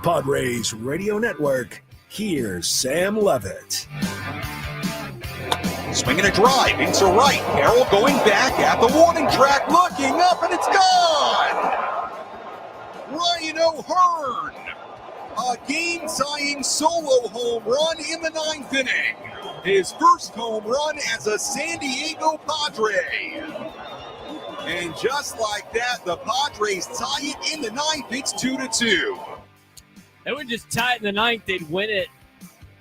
Padres Radio Network, here's Sam Levitt. Swinging a drive into right. Carroll going back at the warning track, looking up, and it's gone! Ryan O'Hearn, a game-tying solo home run in the ninth inning. His first home run as a San Diego Padre. And just like that, the Padres tie it in the ninth. It's 2-2. They would just tie it in the ninth. They'd win it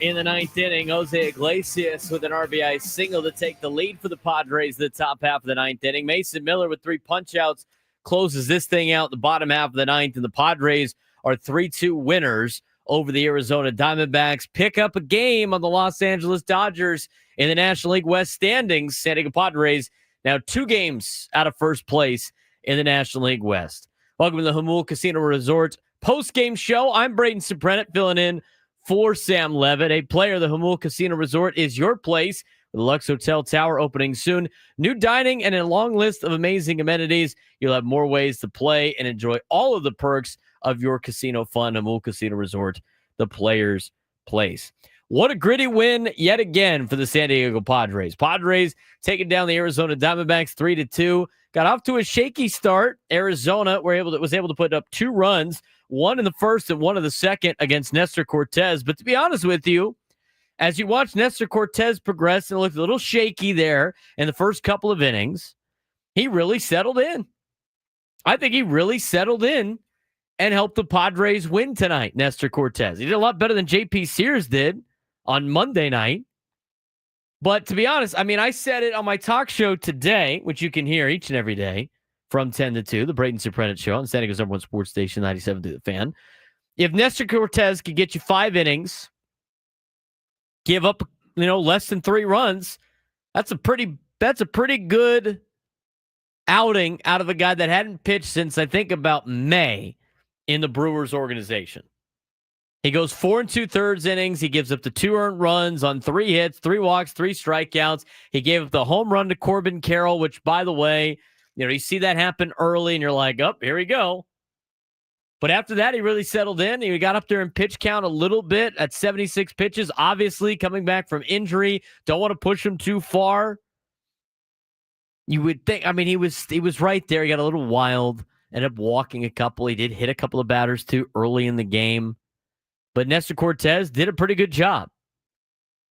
in the ninth inning. Jose Iglesias with an RBI single to take the lead for the Padres in the top half of the ninth inning. Mason Miller with 3 punch-outs closes this thing out in the bottom half of the ninth, and the Padres are 3-2 winners over the Arizona Diamondbacks. Pick up a game on the Los Angeles Dodgers in the National League West standings. San Diego Padres now 2 games out of first place in the National League West. Welcome to the Jamul Casino Resort post-game show. I'm Braden Surprenant filling in for Sam Levitt. A player of the Jamul Casino Resort is your place. The Lux Hotel Tower opening soon. New dining and a long list of amazing amenities. You'll have more ways to play and enjoy all of the perks of your casino fun. Jamul Casino Resort, the player's place. What a gritty win yet again for the San Diego Padres. Padres taking down the Arizona Diamondbacks 3-2. Got off to a shaky start. Arizona was able to put up 2 runs, one in the first and one in the second against Nestor Cortez. But to be honest with you, as you watch Nestor Cortez progress and looked a little shaky there in the first couple of innings, he really settled in. I think he really settled in and helped the Padres win tonight, Nestor Cortez. He did a lot better than J.P. Sears did on Monday night. But to be honest, I mean, I said it on my talk show today, which you can hear each and every day from 10 to 2, the Braden Surprenant Show on San Diego's #1 sports station, 97 to the Fan. If Nestor Cortez could get you 5 innings, give up, less than 3 runs, that's a pretty good outing out of a guy that hadn't pitched since I think about May in the Brewers organization. He goes 4 2/3 innings. He gives up the 2 earned runs on 3 hits, 3 walks, 3 strikeouts. He gave up the home run to Corbin Carroll, which, by the way, you see that happen early, and you're like, oh, here we go. But after that, he really settled in. He got up there in pitch count a little bit at 76 pitches, obviously coming back from injury. Don't want to push him too far. You would think, he was right there. He got a little wild, ended up walking a couple. He did hit a couple of batters, too, early in the game. But Nestor Cortez did a pretty good job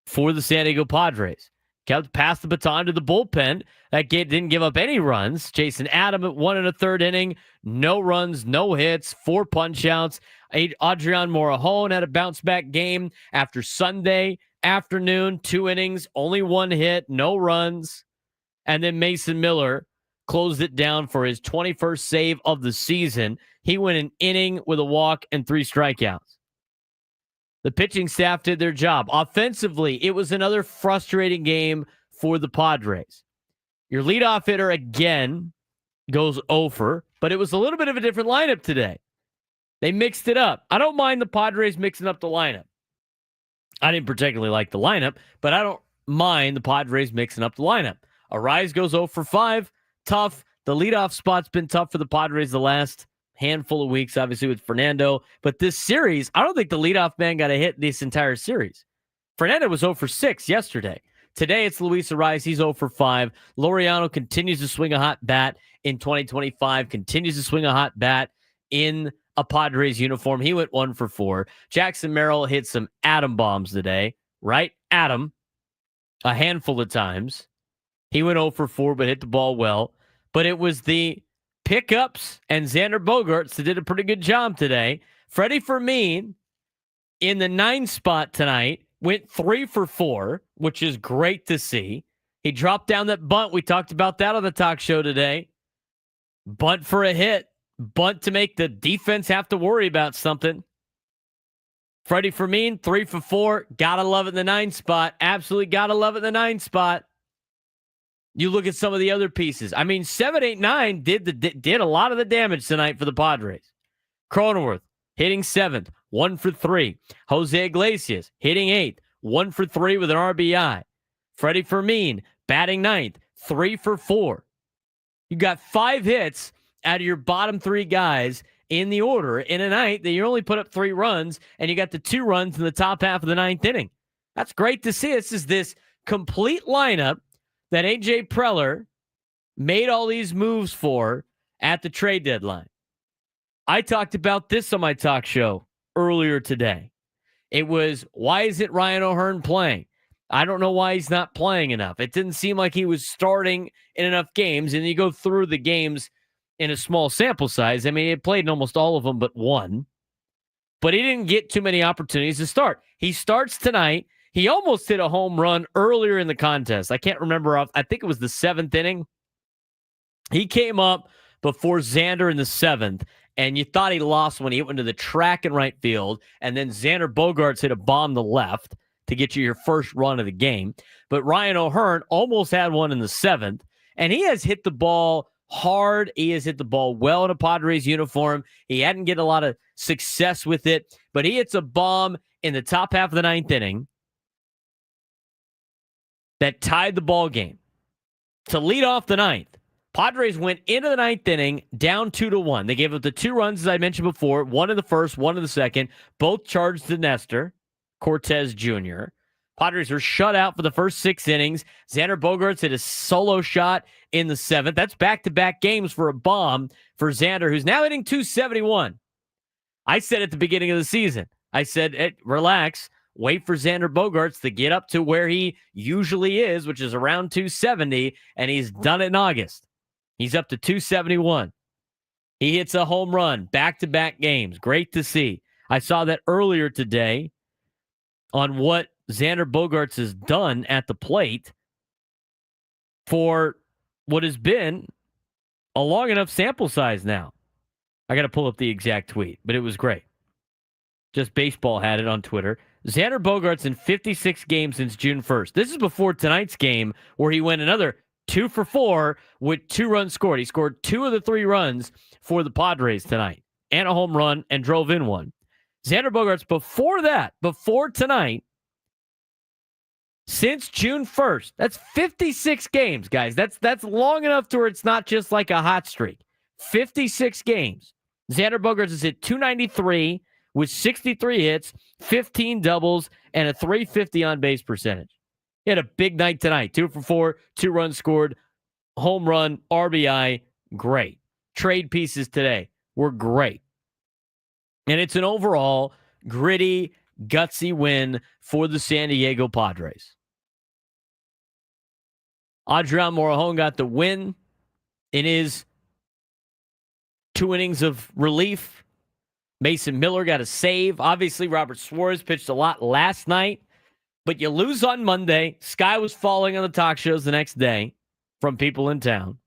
for the San Diego Padres. Kept passed the baton to the bullpen. That didn't give up any runs. Jason Adam at 1 1/3 inning. No runs, no hits, 4 punch-outs. Adrian Morejon had a bounce-back game after Sunday afternoon. 2 innings, only 1 hit, no runs. And then Mason Miller closed it down for his 21st save of the season. He went an inning with a walk and 3 strikeouts. The pitching staff did their job. Offensively, it was another frustrating game for the Padres. Your leadoff hitter again goes over, but it was a little bit of a different lineup today. They mixed it up. I don't mind the Padres mixing up the lineup. I didn't particularly like the lineup, but I don't mind the Padres mixing up the lineup. Arise goes 0 for 5. Tough. The leadoff spot's been tough for the Padres the last handful of weeks, obviously, with Fernando. But this series, I don't think the leadoff man got a hit this entire series. Fernando was 0 for 6 yesterday. Today, it's Luis Arias. He's 0 for 5. Laureano continues to swing a hot bat in 2025, continues to swing a hot bat in a Padres uniform. He went 1 for 4. Jackson Merrill hit some atom bombs today, right? Atom, a handful of times. He went 0 for 4, but hit the ball well. But it was the pickups and Xander Bogaerts that did a pretty good job today. Freddie Fermin in the 9 spot tonight went 3 for 4, which is great to see. He dropped down that bunt. We talked about that on the talk show today. Bunt for a hit. Bunt to make the defense have to worry about something. Freddie Fermin, 3 for 4. Gotta love it in the 9 spot. Absolutely gotta love it in the 9 spot. You look at some of the other pieces. 7, 8, 9 did a lot of the damage tonight for the Padres. Cronenworth hitting 7th, 1 for 3. Jose Iglesias hitting 8th, 1 for 3 with an RBI. Freddie Fermin batting 9th, 3 for 4. You got 5 hits out of your bottom 3 guys, in the order in a night that you only put up 3 runs and you got the 2 runs in the top half of the 9th inning. That's great to see. This is this complete lineup that A.J. Preller made all these moves for at the trade deadline. I talked about this on my talk show earlier today. It was, why isn't Ryan O'Hearn playing? I don't know why he's not playing enough. It didn't seem like he was starting in enough games, and you go through the games in a small sample size. I mean, he played in almost all of them but one, but he didn't get too many opportunities to start. He starts tonight. He almost hit a home run earlier in the contest. I can't remember. I think it was the 7th inning. He came up before Xander in the 7th, and you thought he lost when he went to the track in right field, and then Xander Bogaerts hit a bomb to left to get you your first run of the game. But Ryan O'Hearn almost had one in the 7th, and he has hit the ball hard. He has hit the ball well in a Padres uniform. He hadn't get a lot of success with it, but he hits a bomb in the top half of the 9th inning that tied the ball game to lead off the 9th. Padres went into the 9th inning down 2-1. They gave up the 2 runs, as I mentioned before, one in the first, one in the second, both charged to Nestor Cortez Jr. Padres were shut out for the first 6 innings. Xander Bogaerts hit a solo shot in the 7th. That's back-to-back games for a bomb for Xander, who's now hitting .271. I said at the beginning of the season, I said, relax, wait for Xander Bogaerts to get up to where he usually is, which is around .270, and he's done it in August. He's up to .271. He hits a home run, back-to-back games. Great to see. I saw that earlier today on what Xander Bogaerts has done at the plate for what has been a long enough sample size now. I got to pull up the exact tweet, but it was great. Just Baseball had it on Twitter. Xander Bogaerts in 56 games since June 1st. This is before tonight's game where he went another 2 for 4 with 2 runs scored. He scored 2 of the 3 runs for the Padres tonight and a home run and drove in one. Xander Bogaerts before that, before tonight, since June 1st, that's 56 games, guys. That's long enough to where it's not just like a hot streak. 56 games. Xander Bogaerts is at .293 with 63 hits, 15 doubles, and a .350 on-base percentage. He had a big night tonight. 2 for 4, 2 runs scored, home run, RBI, great. Trade pieces today were great. And it's an overall gritty, gutsy win for the San Diego Padres. Adrian Morejon got the win in his 2 innings of relief. Mason Miller got a save. Obviously, Robert Suarez pitched a lot last night, but you lose on Monday. Sky was falling on the talk shows the next day from people in town.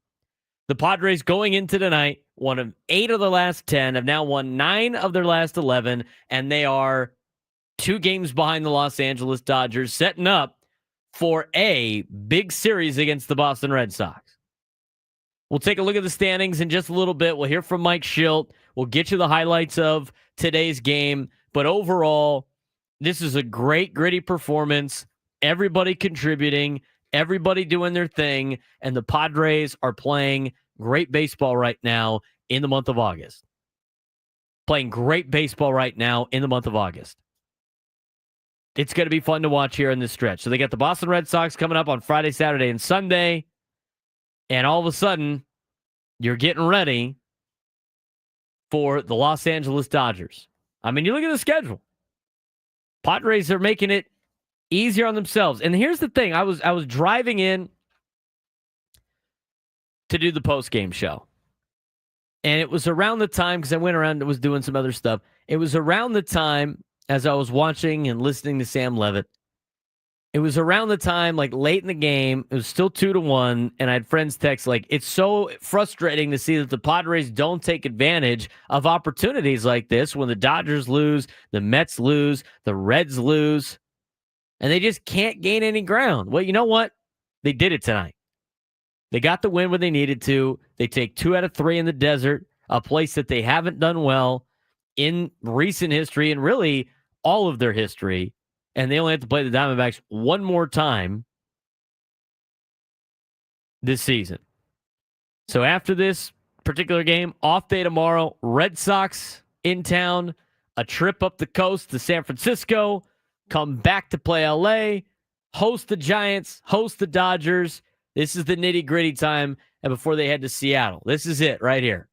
The Padres going into tonight, won 8 of the last 10, have now won 9 of their last 11, and they are 2 games behind the Los Angeles Dodgers, setting up for a big series against the Boston Red Sox. We'll take a look at the standings in just a little bit. We'll hear from Mike Schilt. We'll get you the highlights of today's game. But overall, this is a great, gritty performance. Everybody contributing, everybody doing their thing, and the Padres are playing great baseball right now in the month of August. Playing great baseball right now in the month of August. It's going to be fun to watch here in this stretch. So they got the Boston Red Sox coming up on Friday, Saturday, and Sunday. And all of a sudden, you're getting ready for the Los Angeles Dodgers. I mean, you look at the schedule. Padres are making it easier on themselves. And here's the thing. I was driving in to do the post-game show. And it was around the time, because I went around and was doing some other stuff. It was around the time as I was watching and listening to Sam Levitt. It was around the time, like late in the game, it was still 2-1, and I had friends text, like, it's so frustrating to see that the Padres don't take advantage of opportunities like this when the Dodgers lose, the Mets lose, the Reds lose, and they just can't gain any ground. Well, you know what? They did it tonight. They got the win when they needed to. They take 2 out of 3 in the desert, a place that they haven't done well in recent history and really all of their history. And they only have to play the Diamondbacks one more time this season. So after this particular game, off day tomorrow. Red Sox in town, a trip up the coast to San Francisco, come back to play LA, host the Giants, host the Dodgers. This is the nitty-gritty time, and before they head to Seattle. This is it right here.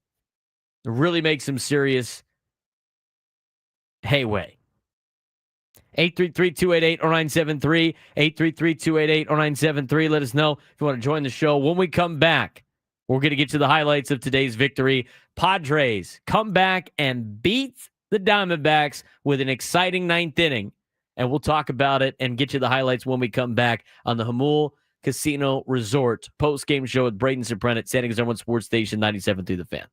It really makes some serious headway. 833-288-0973, 833-288-0973. Let us know if you want to join the show. When we come back, we're going to get to the highlights of today's victory. Padres come back and beat the Diamondbacks with an exciting ninth inning, and we'll talk about it and get you the highlights when we come back on the Jamul Casino Resort post-game show with Braden Surprenant, San Diego Sports Station 97.3 The Fan.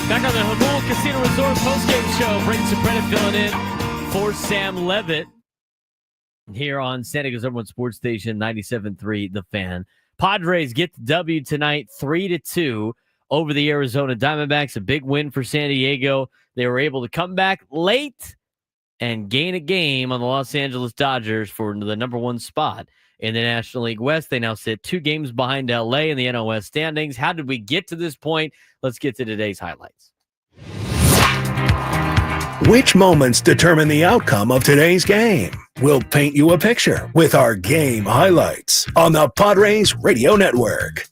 Back on the Jamul Casino Resort postgame show. Braden Surprenant filling in for Sam Levitt here on San Diego Sports Station 97.3 The Fan. Padres get the W tonight, 3-2 over the Arizona Diamondbacks. A big win for San Diego. They were able to come back late and gain a game on the Los Angeles Dodgers for the number one spot in the National League West. They now sit 2 games behind LA in the NOS standings. How did we get to this point? Let's get to today's highlights. Which moments determine the outcome of today's game? We'll paint you a picture with our game highlights on the Padres Radio Network.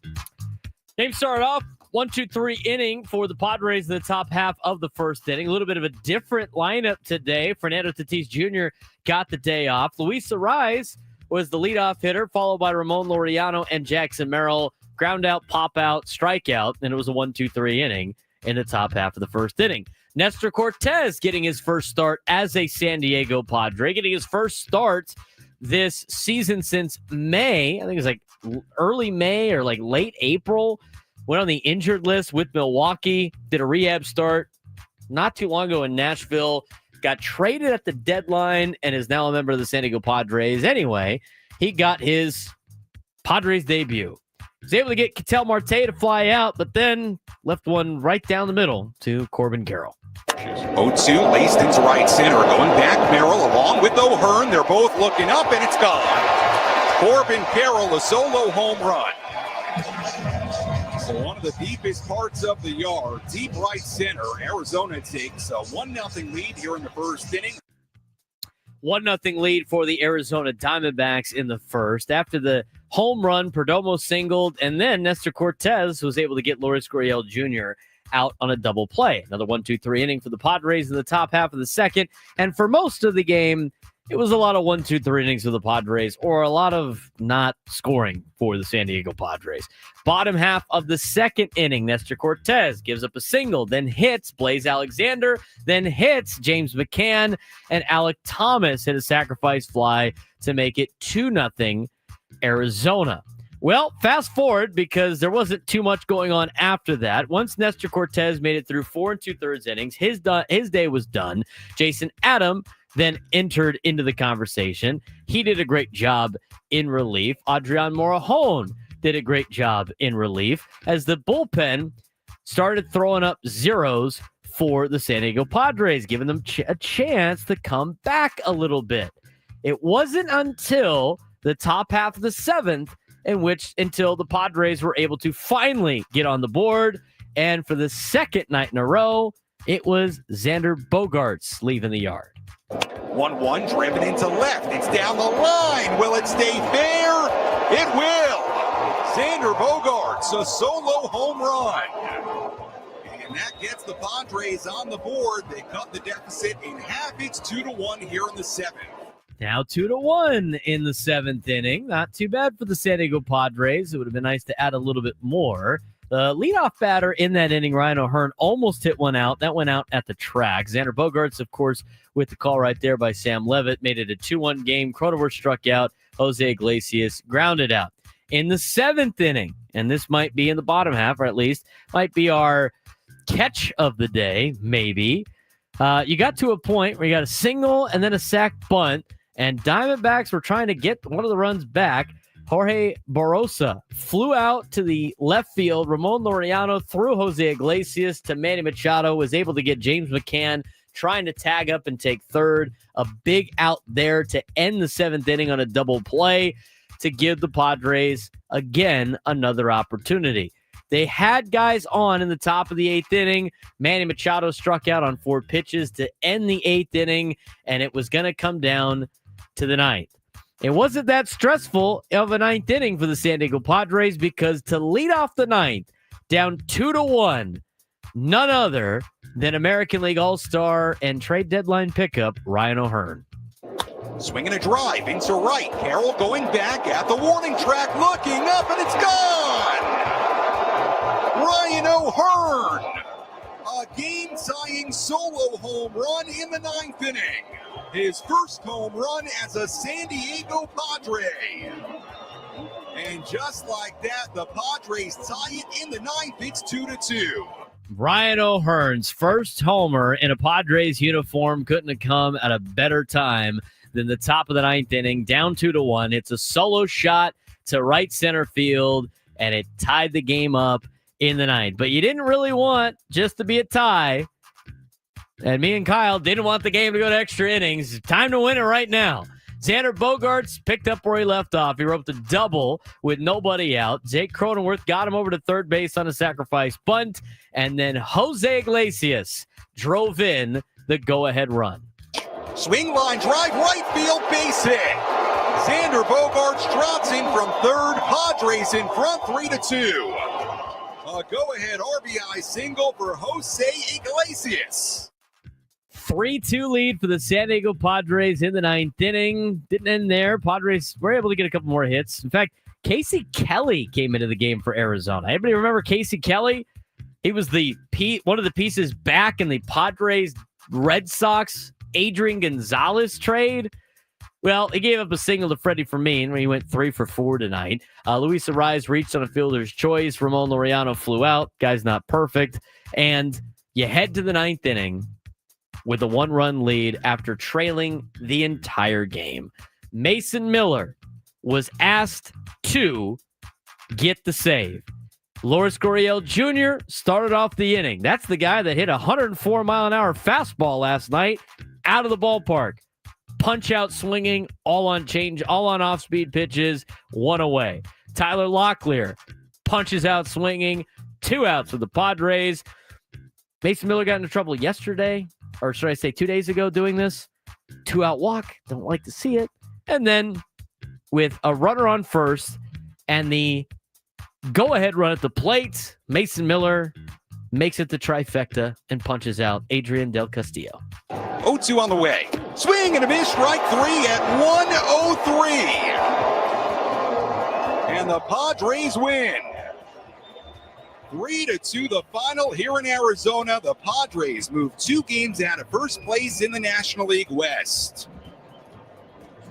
Game started off 1-2-3 inning for the Padres in the top half of the first inning. A little bit of a different lineup today. Fernando Tatis Jr. got the day off. Luis Arraez was the leadoff hitter, followed by Ramon Laureano and Jackson Merrill. Ground out, pop out, strikeout, and it was a 1-2-3 inning in the top half of the first inning. Nestor Cortez getting his first start as a San Diego Padre, getting his first start this season since May. I think it was like early May or like late April. Went on the injured list with Milwaukee, did a rehab start not too long ago in Nashville, got traded at the deadline, and is now a member of the San Diego Padres. Anyway, he got his Padres debut. Was able to get Ketel Marte to fly out, but then left one right down the middle to Corbin Carroll. 0-2, laced into right center. Going back, Merrill along with O'Hearn. They're both looking up, and it's gone. Corbin Carroll, a solo home run. So one of the deepest parts of the yard, deep right center. Arizona takes a 1-0 lead here in the first inning. 1-0 lead for the Arizona Diamondbacks in the first. After the home run, Perdomo singled, and then Nestor Cortez was able to get Lourdes Gurriel Jr. out on a double play. Another 1-2-3 inning for the Padres in the top half of the second. And for most of the game, it was a lot of 1-2-3 innings for the Padres, or a lot of not scoring for the San Diego Padres. Bottom half of the second inning, Nestor Cortez gives up a single, then hits Blaze Alexander, then hits James McCann, and Alec Thomas hit a sacrifice fly to make it 2-0 Arizona. Well, fast forward, because there wasn't too much going on after that. Once Nestor Cortez made it through 4 2/3 innings, his day was done. Jason Adam then entered into the conversation. He did a great job in relief. Adrian Morejon did a great job in relief as the bullpen started throwing up zeros for the San Diego Padres, giving them a chance to come back a little bit. It wasn't until the top half of the seventh until the Padres were able to finally get on the board. And for the second night in a row, it was Xander Bogaerts leaving the yard. 1-1 driven into left. It's down the line. Will it stay fair? It will. Xander Bogaerts, a solo home run. And that gets the Padres on the board. They cut the deficit in half. It's 2-1 here in the seventh. Now 2-1 in the seventh inning. Not too bad for the San Diego Padres. It would have been nice to add a little bit more. The leadoff batter in that inning, Ryan O'Hearn, almost hit one out. That went out at the track. Xander Bogaerts, of course, with the call right there by Sam Levitt, made it a 2-1 game. Cronenworth struck out. Jose Iglesias grounded out. In the seventh inning, and this might be in the bottom half, or at least might be our catch of the day, maybe. You got to a point where you got a single and then a sac bunt, and Diamondbacks were trying to get one of the runs back. Jorge Barosa flew out to the left field. Ramon Laureano threw Jose Iglesias to Manny Machado, was able to get James McCann trying to tag up and take third. A big out there to end the seventh inning on a double play to give the Padres, again, another opportunity. They had guys on in the top of the eighth inning. Manny Machado struck out on 4 pitches to end the eighth inning, and it was going to come down to the ninth. It wasn't that stressful of a ninth inning for the San Diego Padres, because to lead off the ninth, down 2-1, none other than American League All-Star and trade deadline pickup Ryan O'Hearn. Swinging a drive into right. Carroll going back at the warning track, looking up, and it's gone! Ryan O'Hearn, a game-tying solo home run in the ninth inning. His first home run as a San Diego Padre. And just like that, the Padres tie it in the ninth. It's 2-2. Ryan O'Hearn's first homer in a Padres uniform couldn't have come at a better time than the top of the ninth inning, down 2-1. It's a solo shot to right center field, and it tied the game up in the ninth. But you didn't really want just to be a tie. And me and Kyle didn't want the game to go to extra innings. Time to win it right now. Xander Bogaerts picked up where he left off. He roped a double with nobody out. Jake Cronenworth got him over to third base on a sacrifice bunt. And then Jose Iglesias drove in the go-ahead run. Swing line drive, right field, base hit. Xander Bogaerts drops in from third. Padres in front, 3-2. A go-ahead RBI single for Jose Iglesias. 3-2 lead for the San Diego Padres in the ninth inning. Didn't end there. Padres were able to get a couple more hits. In fact, Casey Kelly came into the game for Arizona. Anybody remember Casey Kelly? He was one of the pieces back in the Padres-Red Sox Adrian Gonzalez trade. Well, he gave up a single to Freddie Fermin when he went 3 for 4 tonight. Luis Arraez reached on a fielder's choice. Ramon Laureano flew out. Guy's not perfect. And you head to the ninth inning with a 1-run lead after trailing the entire game. Mason Miller was asked to get the save. Loris Gurriel Jr. started off the inning. That's the guy that hit a 104-mile-an-hour fastball last night out of the ballpark. Punch out swinging, all on off-speed pitches, one away. Tyler Locklear punches out swinging, 2 outs for the Padres. Mason Miller got into trouble yesterday, or should I say 2 days ago doing this. 2-out walk, don't like to see it. And then with a runner on first and the go-ahead run at the plate, Mason Miller makes it the trifecta and punches out Adrian Del Castillo. 0-2 on the way. Swing and a miss, strike 3 at 103. And the Padres win. 3-2 the final here in Arizona. The Padres move 2 games out of first place in the National League West.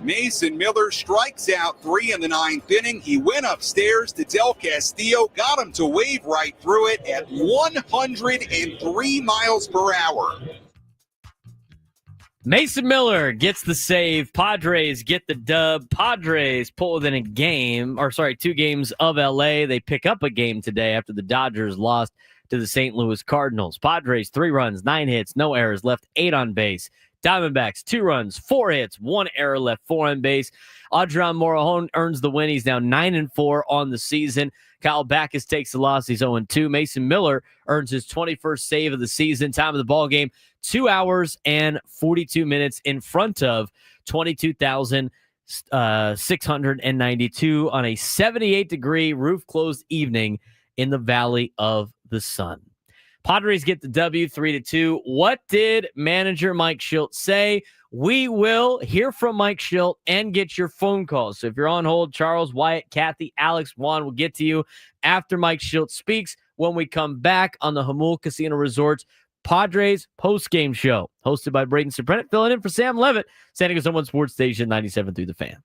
Mason Miller strikes out 3 in the 9th inning. He went upstairs to Del Castillo, got him to wave right through it at 103 miles per hour. Mason Miller gets the save. Padres get the dub. Padres pull within 2 games of LA. They pick up a game today after the Dodgers lost to the St. Louis Cardinals. Padres 3 runs, 9 hits, no errors, left 8 on base. Diamondbacks 2 runs, 4 hits, 1 error, left 4 on base. Adrian Morejon earns the win. He's now 9-4 on the season. Kyle Backus takes the loss. He's 0-2. Mason Miller earns his 21st save of the season. Time of the ball game, 2 hours and 42 minutes in front of 22,692 on a 78-degree roof-closed evening in the Valley of the Sun. Padres get the W 3-2. What did manager Mike Shildt say? We will hear from Mike Shildt and get your phone calls. So if you're on hold, Charles, Wyatt, Kathy, Alex, Juan will get to you after Mike Shildt speaks when we come back on the Jamul Casino Resorts Padres Postgame Show, hosted by Braden Surprenant, filling in for Sam Levitt, San Diego Someone Sports Station 97 through the Fan.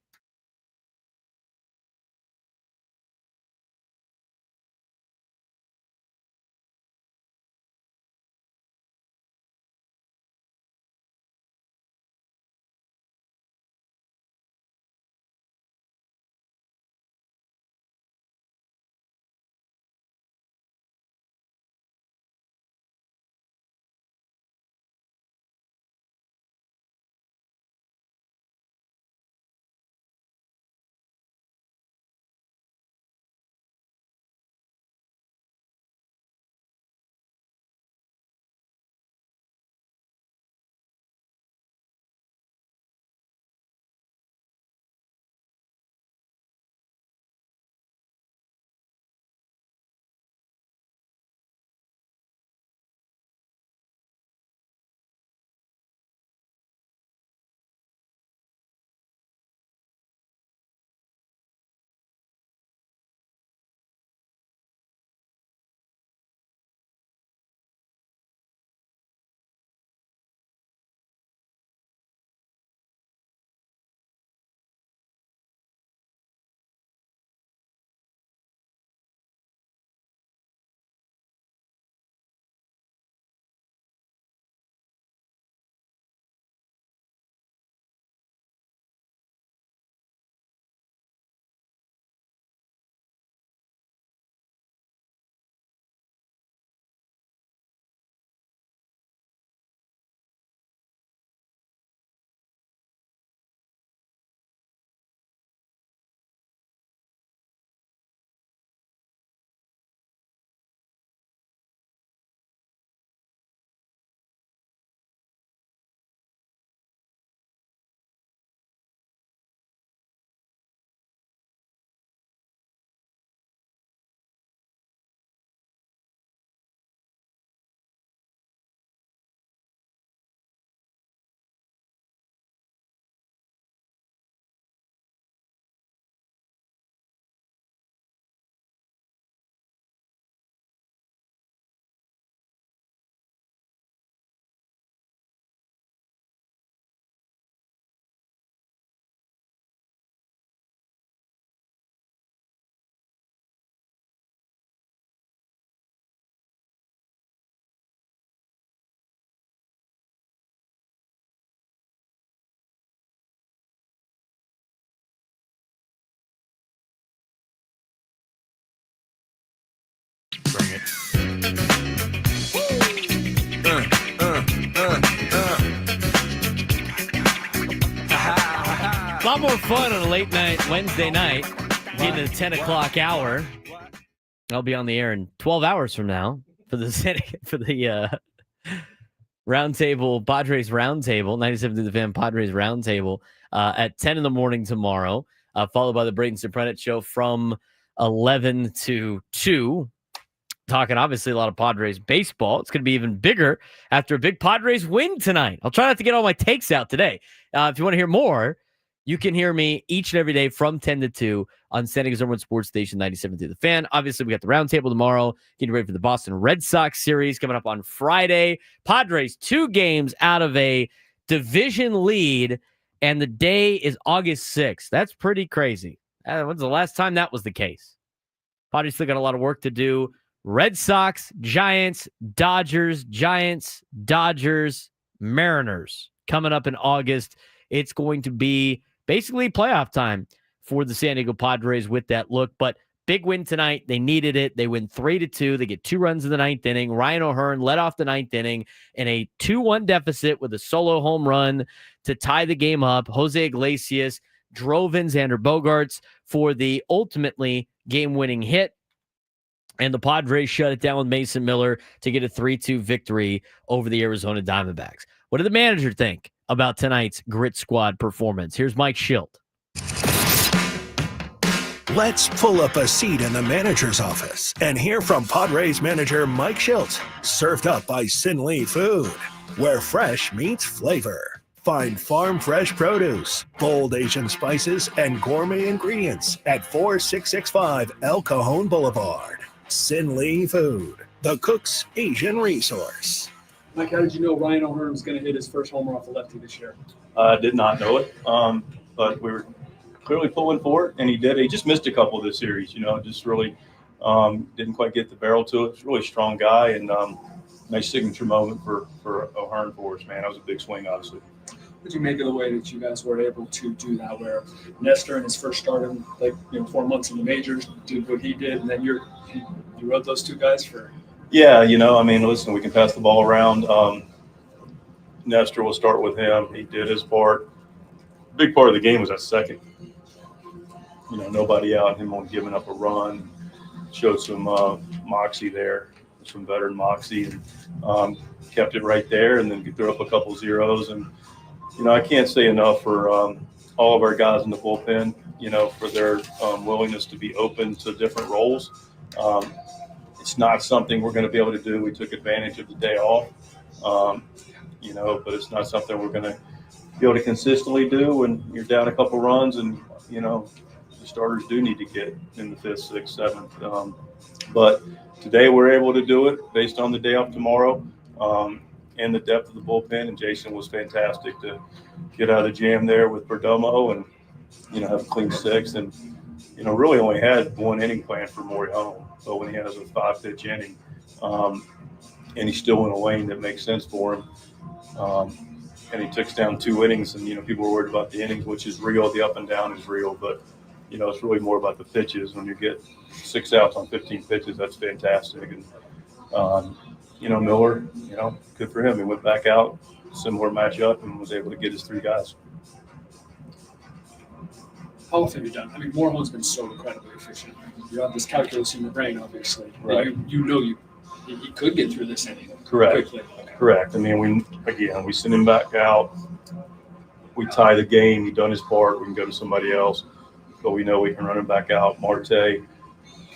A lot more fun on a late night Wednesday night, getting to the 10 o'clock hour. I'll be on the air in 12 hours from now for the roundtable, Padres roundtable, 97 to the Fan Padres roundtable at 10 in the morning tomorrow, followed by the Braden Surprenant show from 11 to 2. Talking obviously a lot of Padres baseball. It's going to be even bigger after a big Padres win tonight. I'll try not to get all my takes out today. If you want to hear more, you can hear me each and every day from 10 to 2 on San Diego's #1 sports station, 97 to the Fan. Obviously, we got the roundtable tomorrow. Getting ready for the Boston Red Sox series coming up on Friday. Padres 2 games out of a division lead, and the day is August 6th. That's pretty crazy. When's the last time that was the case? Padres still got a lot of work to do. Red Sox, Giants, Dodgers, Mariners coming up in August. It's going to be basically playoff time for the San Diego Padres with that look. But big win tonight. They needed it. They win 3-2. They get 2 runs in the 9th inning. Ryan O'Hearn led off the 9th inning in a 2-1 deficit with a solo home run to tie the game up. Jose Iglesias drove in Xander Bogaerts for the ultimately game-winning hit. And the Padres shut it down with Mason Miller to get a 3-2 victory over the Arizona Diamondbacks. What did the manager think about tonight's Grit Squad performance? Here's Mike Schilt. Let's pull up a seat in the manager's office and hear from Padres manager Mike Schilt, served up by Sin Lee Food, where fresh meets flavor. Find farm fresh produce, bold Asian spices, and gourmet ingredients at 4665 El Cajon Boulevard. Sin Lee Food, the cook's Asian resource. Mike, how did you know Ryan O'Hearn was going to hit his first homer off the lefty this year? I did not know it, but we were clearly pulling for it, and he did. He just missed a couple of this series, just really didn't quite get the barrel to it. He's a really strong guy, and nice signature moment for O'Hearn for us, man. That was a big swing, obviously. What did you make of the way that you guys were able to do that, where Nestor in his first start in 4 months in the majors did what he did, and then you rode those two guys for? Yeah, listen, we can pass the ball around. Nestor will start with him. He did his part. Big part of the game was that second. Nobody out, him on giving up a run. Showed some moxie there, some veteran moxie, and kept it right there, and then threw up a couple zeros. And, I can't say enough for all of our guys in the bullpen, for their willingness to be open to different roles. It's not something we're going to be able to do. We took advantage of the day off, but it's not something we're going to be able to consistently do when you're down a couple runs and, the starters do need to get in the 5th, 6th, 7th. But today we're able to do it based on the day off tomorrow and the depth of the bullpen. And Jason was fantastic to get out of the jam there with Perdomo and, have a clean 6th. And, really only had 1 inning planned for Morejon. So when he has a 5-pitch inning, and he's still in a lane that makes sense for him, and he took down 2 innings, and people were worried about the innings, which is real. The up and down is real, but it's really more about the pitches. When you get 6 outs on 15 pitches, that's fantastic. And Miller, good for him. He went back out, similar matchup, and was able to get his 3 guys. How often have you done? Morejon's been so incredibly efficient. You have this calculus in your brain, obviously. Right. He could get through this inning. Correct. Quickly. Correct. We send him back out. We tie the game. He's done his part. We can go to somebody else, but we know we can run him back out. Marte,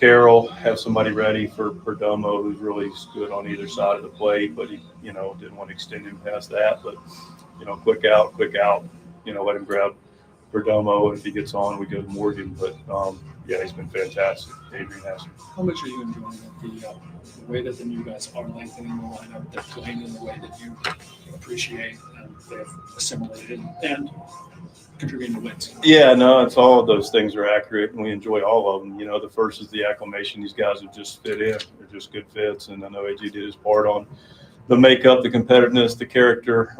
Carroll, have somebody ready for Perdomo, who's really good on either side of the plate, but he, didn't want to extend him past that. But, quick out, let him grab Perdomo, and if he gets on, we go to Morgan. But he's been fantastic. Adrian has. How much are you enjoying the way that the new guys are lengthening the lineup, they're playing in the way that you appreciate, and they've assimilated and contributing to wins? Yeah, no, it's all of those things are accurate, and we enjoy all of them. The first is the acclimation. These guys have just fit in. They're just good fits, and I know AG did his part on the makeup, the competitiveness, the character,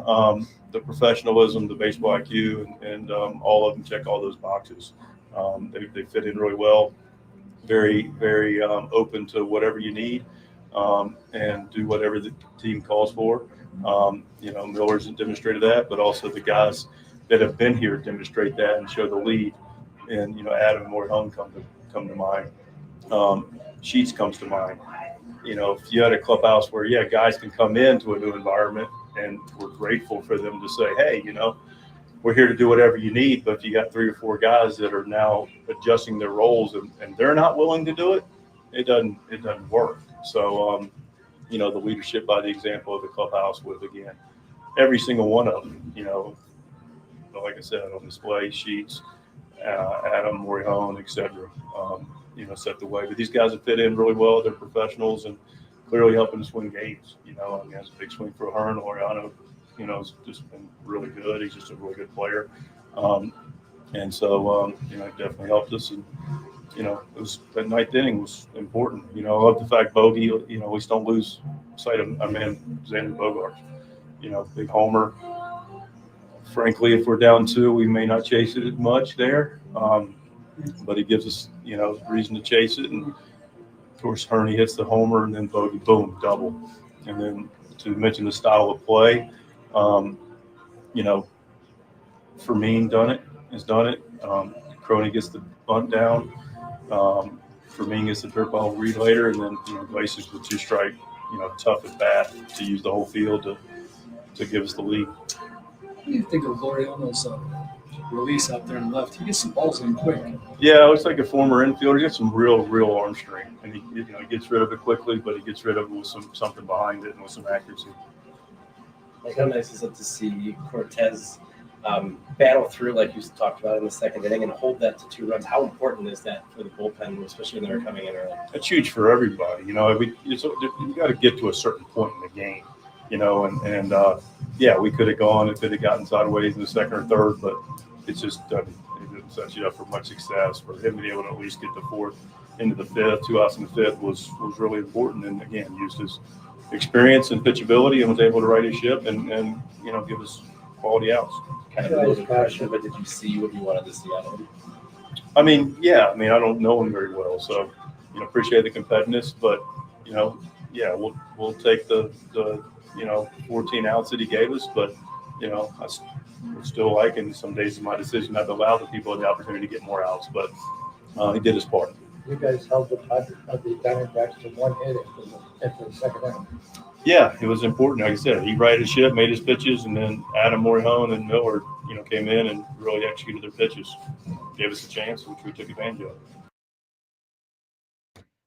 the professionalism, the baseball IQ, and all of them check all those boxes. They fit in really well, very, very open to whatever you need, and do whatever the team calls for. Miller's demonstrated that, but also the guys that have been here demonstrate that and show the lead. And, Adam and Morihone come to mind. Sheets comes to mind. If you had a clubhouse where, guys can come into a new environment and we're grateful for them to say, hey, we're here to do whatever you need. But if you got 3 or 4 guys that are now adjusting their roles and they're not willing to do it, it doesn't work. So, the leadership by the example of the clubhouse with, again, every single one of them, like I said, on display, Sheets, Adam, Morihone, et cetera, set the way. But these guys have fit in really well. They're professionals and clearly helping to win games. It's a big swing for Hearn. Laureano, has just been really good. He's just a really good player. And so, it definitely helped us. And, it was that 9th inning was important. I love the fact Bogey, we just don't lose sight of our man, Xander Bogaerts. Big homer. Frankly, if we're down 2, we may not chase it as much there. But it gives us, reason to chase it. And, of course, Herney hits the homer, and then Bogey, boom, double. And then to mention the style of play, Fermin has done it. Crony gets the bunt down. Fermin gets the dirt ball read later, and then, Glaciers with 2-strike, tough at bat to use the whole field to give us the lead. What do you think of Laureano's release out there and left? He gets some balls in quick. Yeah, it looks like a former infielder. He got some real arm strength, and he gets rid of it quickly, but he gets rid of it with something behind it and with some accuracy. Like, how nice is it to see Cortez battle through, like you talked about in the 2nd inning, and hold that to 2 runs? How important is that for the bullpen, especially when they're coming in early? It's huge for everybody. You got to get to a certain point in the game. We could have gone if it had gotten sideways in the 2nd or 3rd, but it's just it didn't set you up for much success. For him to be able to at least get the 4th into the 5th, 2 outs in the 5th was really important. And again, used his experience and pitchability and was able to right his ship and give us quality outs. Kind of a loaded question, but did you see what you wanted to see out of him? I don't know him very well, so appreciate the competitiveness, but we'll take the 14 outs that he gave us, but I still like, and some days of my decision not to allow the people the opportunity to get more outs, but he did his part. You guys held the Diamondbacks to 1 hit into the 2nd inning. Yeah, it was important. Like I said, he righted his ship, made his pitches, and then Adam, Morihone, and Miller, came in and really executed their pitches, gave us a chance, which we took advantage of.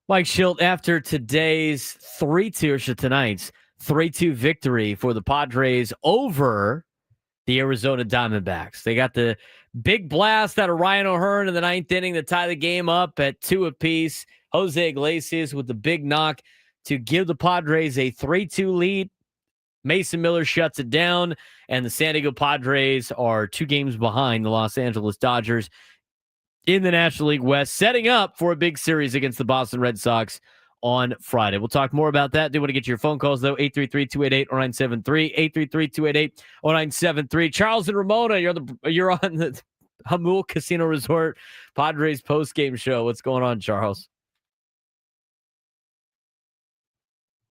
Mike Schilt, after tonight's 3-2 victory for the Padres over the Arizona Diamondbacks. They got the big blast out of Ryan O'Hearn in the 9th inning to tie the game up at 2 apiece. Jose Iglesias with the big knock to give the Padres a 3-2 lead. Mason Miller shuts it down, and the San Diego Padres are 2 games behind the Los Angeles Dodgers in the National League West, setting up for a big series against the Boston Red Sox on Friday. We'll talk more about that. Do want to get your phone calls, though, 833-288-0973, 833-288-0973. Charles and Ramona, you're on the Jamul Casino Resort Padres postgame show. What's going on, Charles?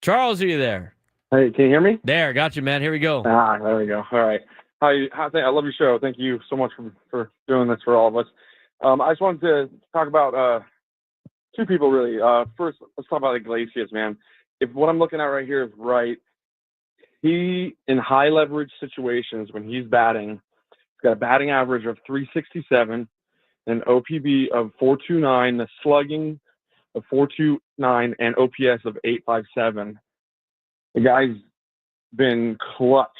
Charles, are you there? Hey, can you hear me? There, got you, man. Here we go. There we go. All right. I love your show. Thank you so much for doing this for all of us. I just wanted to talk about 2 people, really. First, let's talk about Iglesias, man. If what I'm looking at right here is right, he, in high leverage situations, when he's batting, he's got a batting average of 367, an OPB of 429, the slugging of 429, and OPS of 857. The guy's been clutch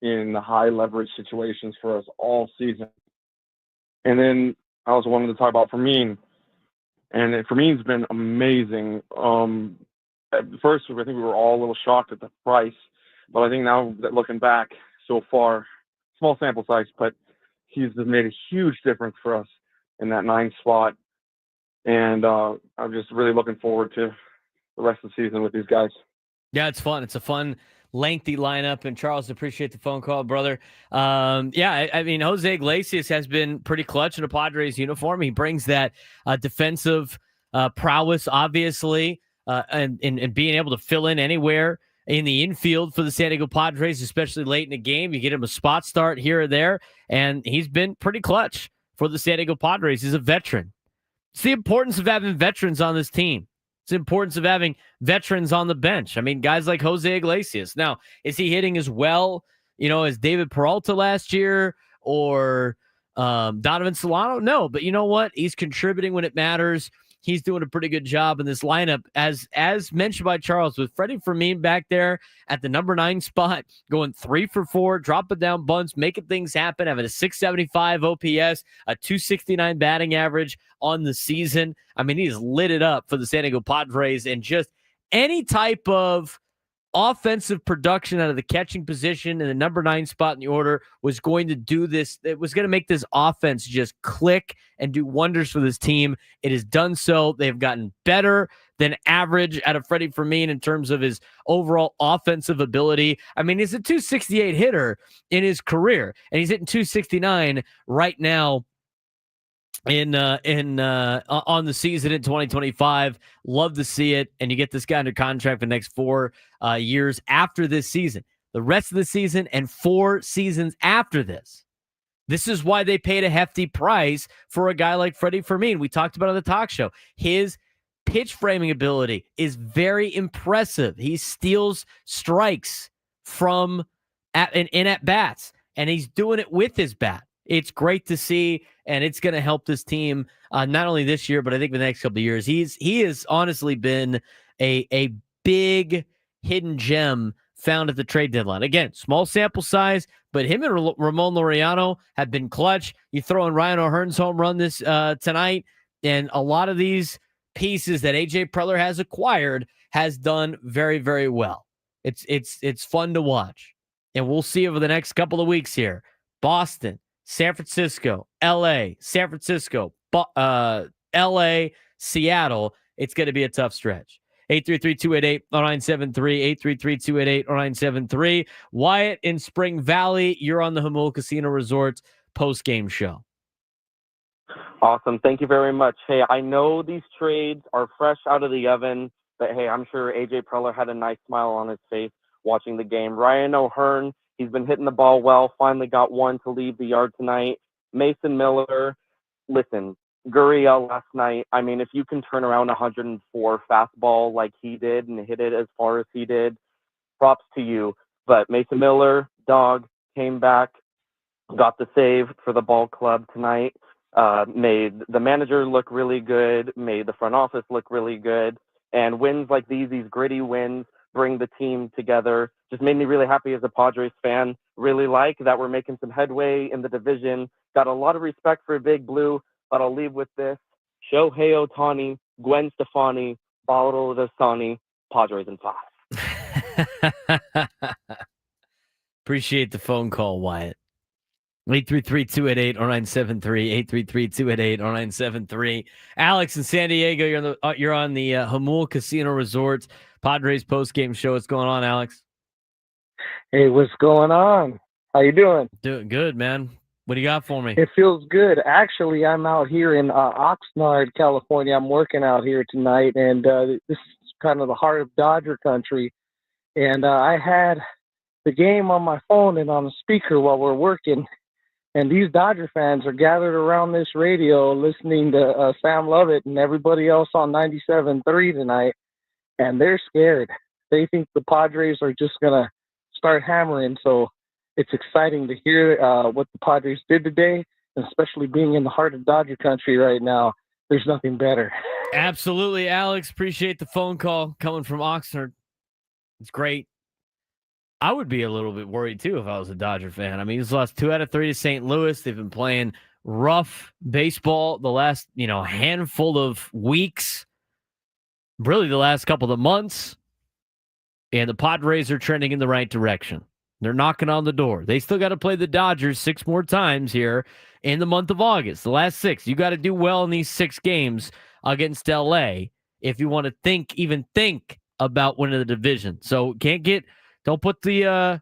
in the high leverage situations for us all season. And then I also wanted to talk about Fermin. And Fermin's been amazing. At first, I think we were all a little shocked at the price. But I think now that looking back so far, small sample size, but he's made a huge difference for us in that 9 spot. And I'm just really looking forward to the rest of the season with these guys. Yeah, it's fun. It's a fun, lengthy lineup. And Charles, appreciate the phone call, brother. I mean, Jose Iglesias has been pretty clutch in a Padres uniform. He brings that defensive prowess, obviously, and being able to fill in anywhere in the infield for the San Diego Padres, especially late in the game. You get him a spot start here or there, and he's been pretty clutch for the San Diego Padres. He's a veteran. It's the importance of having veterans on this team. It's the importance of having veterans on the bench. I mean, guys like Jose Iglesias. Now, is he hitting as well, as David Peralta last year or Donovan Solano? No, but you know what? He's contributing when it matters. He's doing a pretty good job in this lineup, as mentioned by Charles, with Freddie Fermin back there at the number 9 spot, going 3 for 4, dropping down bunts, making things happen, having a 675 OPS, a 269 batting average on the season. I mean, he's lit it up for the San Diego Padres, and just any type of offensive production out of the catching position in the number 9 spot in the order was going to do this. It was going to make this offense just click and do wonders for this team. It has done so. They've gotten better than average out of Freddie Fermin in terms of his overall offensive ability. I mean, he's a 268 hitter in his career, and he's hitting 269 right now on the season in 2025. Love to see it. And you get this guy under contract for the next 4 years after this season, the rest of the season, and 4 seasons after this. This is why they paid a hefty price for a guy like Freddie Fermin. We talked about it on the talk show. His pitch framing ability is very impressive. He steals strikes from at bats, and he's doing it with his bat. It's great to see, and it's going to help this team not only this year, but I think the next couple of years. He has honestly been a big hidden gem found at the trade deadline. Again, small sample size, but him and Ramon Laureano have been clutch. You throw in Ryan O'Hearn's home run this tonight, and a lot of these pieces that AJ Preller has acquired has done very, very well. It's fun to watch, and we'll see over the next couple of weeks here. Boston, San Francisco, LA, San Francisco, LA, Seattle. It's going to be a tough stretch. 833-288-0973, 833-288-0973. Wyatt in Spring Valley, you're on the Jamul Casino Resort post-game show. Awesome. Thank you very much. Hey, I know these trades are fresh out of the oven, but hey, I'm sure AJ Preller had a nice smile on his face watching the game. Ryan O'Hearn, he's been hitting the ball well, finally got one to leave the yard tonight. Mason Miller, listen, Gurriel last night, I mean, if you can turn around 104 fastball like he did and hit it as far as he did, props to you. But Mason Miller, dog, came back, got the save for the ball club tonight, made the manager look really good, made the front office look really good. And wins like these gritty wins, bring the team together. Just made me really happy as a Padres fan. Really like that we're making some headway in the division. Got a lot of respect for Big Blue, but I'll leave with this. Shohei Ohtani, Gwen Stefani, Paolo Dasani, Padres in 5. Appreciate the phone call, Wyatt. 833-288-0973, 833-288-0973. Alex in San Diego, you're on the Jamul Casino Resort Padres postgame show. What's going on, Alex? Hey, what's going on? How you doing? Doing good, man. What do you got for me? It feels good. Actually, I'm out here in Oxnard, California. I'm working out here tonight, and this is kind of the heart of Dodger country. And I had the game on my phone and on the speaker while we're working. And these Dodger fans are gathered around this radio listening to Sam Lovett and everybody else on 97.3 tonight, and they're scared. They think the Padres are just going to start hammering. So it's exciting to hear what the Padres did today, and especially being in the heart of Dodger country right now. There's nothing better. Absolutely, Alex. Appreciate the phone call coming from Oxnard. It's great. I would be a little bit worried, too, if I was a Dodger fan. I mean, he's lost 2 out of 3 to St. Louis. They've been playing rough baseball the last, handful of weeks, really the last couple of months. And the Padres are trending in the right direction. They're knocking on the door. They still got to play the Dodgers 6 more times here in the month of August. The last 6. You got to do well in these 6 games against LA if you want to think about winning the division. So don't put the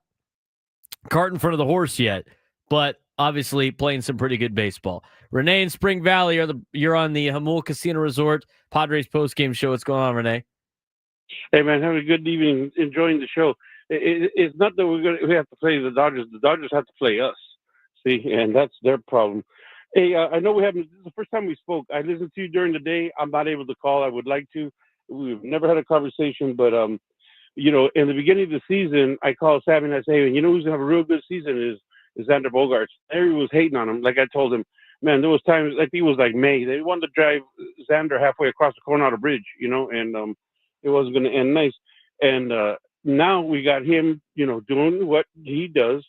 cart in front of the horse yet, but obviously playing some pretty good baseball. Renee in Spring Valley, you're on the Jamul Casino Resort Padres postgame show. What's going on, Renee? Hey man, have a good evening. Enjoying the show. It's not that we have to play the Dodgers. The Dodgers have to play us. See, and that's their problem. Hey, I know we haven't. This is the first time we spoke. I listened to you during the day. I'm not able to call. I would like to. We've never had a conversation, but in the beginning of the season, I called Sammy and I say, hey, who's gonna have a real good season is Xander Bogaerts. Everyone was hating on him. Like I told him, man, there was times like it was like May. They wanted to drive Xander halfway across the Coronado Bridge, and it wasn't going to end nice. And now we got him, doing what he does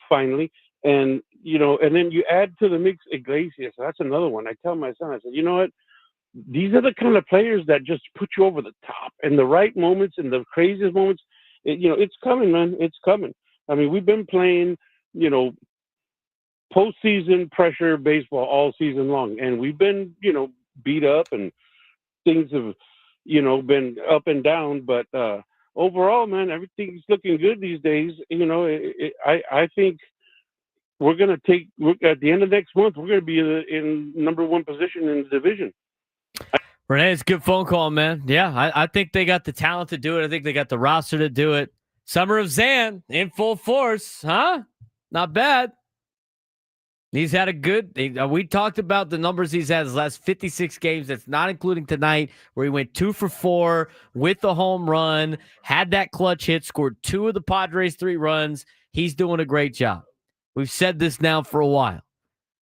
finally. And, and then you add to the mix Iglesias. That's another one. I tell my son, I said, you know what? These are the kind of players that just put you over the top in the right moments, in the craziest moments. It's coming, man. It's coming. I mean, we've been playing, postseason pressure baseball all season long. And we've been, beat up and things have, been up and down, but overall, man, everything's looking good these days. I think we're going to at the end of next month, we're going to be in number one position in the division. Renee, it's a good phone call, man. Yeah, I think they got the talent to do it. I think they got the roster to do it. Summer of Zan in full force, huh? Not bad. He's had a good. We talked about the numbers he's had his last 56 games. That's not including tonight, where he went 2 for 4 with the home run, had that clutch hit, scored 2 of the Padres' 3 runs. He's doing a great job. We've said this now for a while.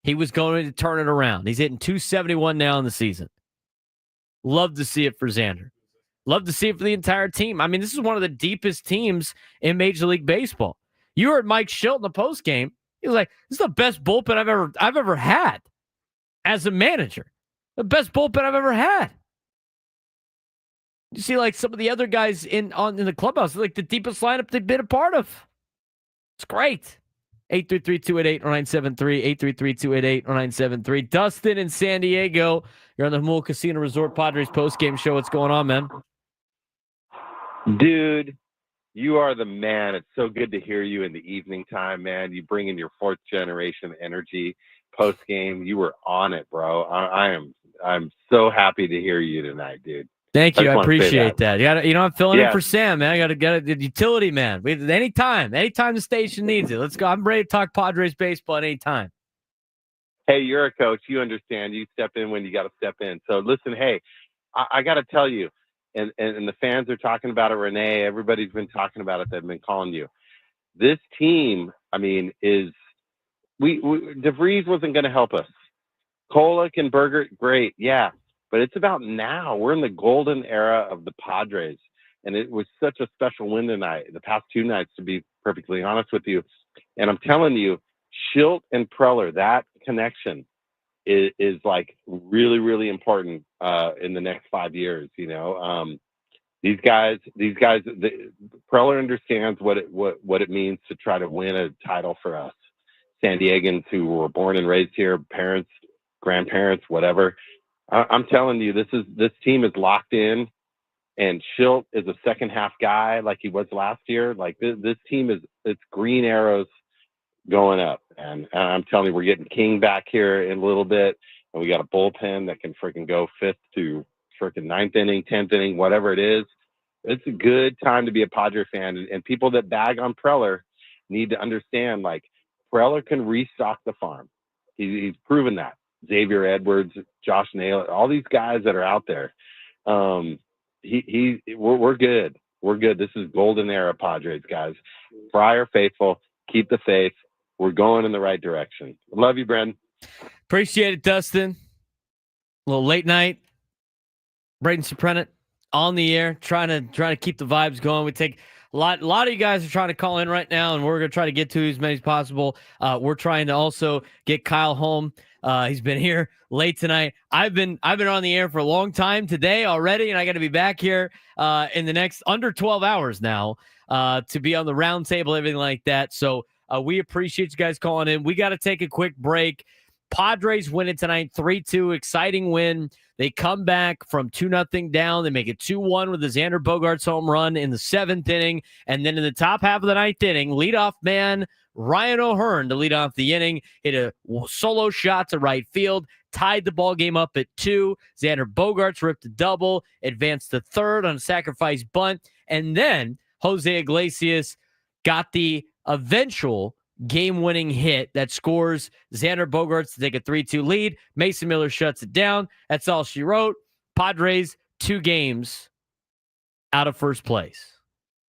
He was going to turn it around. He's hitting 271 now in the season. Love to see it for Xander. Love to see it for the entire team. I mean, this is one of the deepest teams in Major League Baseball. You heard Mike Schilt in the postgame. He was like, this is the best bullpen I've ever had as a manager. The best bullpen I've ever had. You see, like some of the other guys in the clubhouse, like the deepest lineup they've been a part of. It's great. 833-288-0973, 833-288-0973. Dustin in San Diego. You're on the Jamul Casino Resort Padres postgame show. What's going on, man? Dude, you are the man. It's so good to hear you in the evening time, man. You bring in your 4th generation energy post game. You were on it, bro. I'm so happy to hear you tonight, dude. Thank you. I appreciate that. I'm filling in Yeah. for Sam, man. I got to get a utility man. Anytime the station needs it. Let's go. I'm ready to talk Padres baseball at any time. Hey, you're a coach. You understand. You step in when you got to step in. So listen, hey, I got to tell you, and the fans are talking about it. Renee, everybody's been talking about it. They've been calling you. This team, I mean, DeVries wasn't going to help us. Kolek and Berger, great, yeah. But it's about now. We're in the golden era of the Padres. And it was such a special win tonight, the past 2 nights, to be perfectly honest with you. And I'm telling you, Schilt and Preller, that connection is like really, really important in the next 5 years. These guys. Preller understands what it means to try to win a title for us, San Diegans who were born and raised here, parents, grandparents, whatever. I'm telling you, this team is locked in, and Schilt is a second half guy like he was last year. Like this team it's green arrows going up, and I'm telling you, we're getting King back here in a little bit, and we got a bullpen that can freaking go 5th to freaking 9th inning, 10th inning, whatever it is. It's a good time to be a Padre fan, and people that bag on Preller need to understand, like, Preller can restock the farm. He's proven that. Xavier Edwards, Josh Naylor, all these guys that are out there. We're good. We're good. This is golden era Padres, guys. Friar faithful. Keep the faith. We're going in the right direction. Love you, Brendan. Appreciate it, Dustin. A little late night. Braden Surprenant on the air, trying to keep the vibes going. We take a lot of you guys are trying to call in right now, and we're going to try to get to as many as possible. We're trying to also get Kyle home. He's been here late tonight. I've been on the air for a long time today already, and I got to be back here in the next under 12 hours now to be on the round table, everything like that. So we appreciate you guys calling in. We got to take a quick break. Padres win it tonight 3-2. Exciting win. They come back from 2-0 down. They make it 2-1 with the Xander Bogaerts home run in the 7th inning. And then in the top half of the 9th inning, leadoff man Ryan O'Hearn to lead off the inning, hit a solo shot to right field, tied the ball game up at 2. Xander Bogaerts ripped a double, advanced to third on a sacrifice bunt, and then Jose Iglesias got the eventual game-winning hit that scores Xander Bogaerts to take a 3-2 lead. Mason Miller shuts it down. That's all she wrote. Padres 2 games out of first place.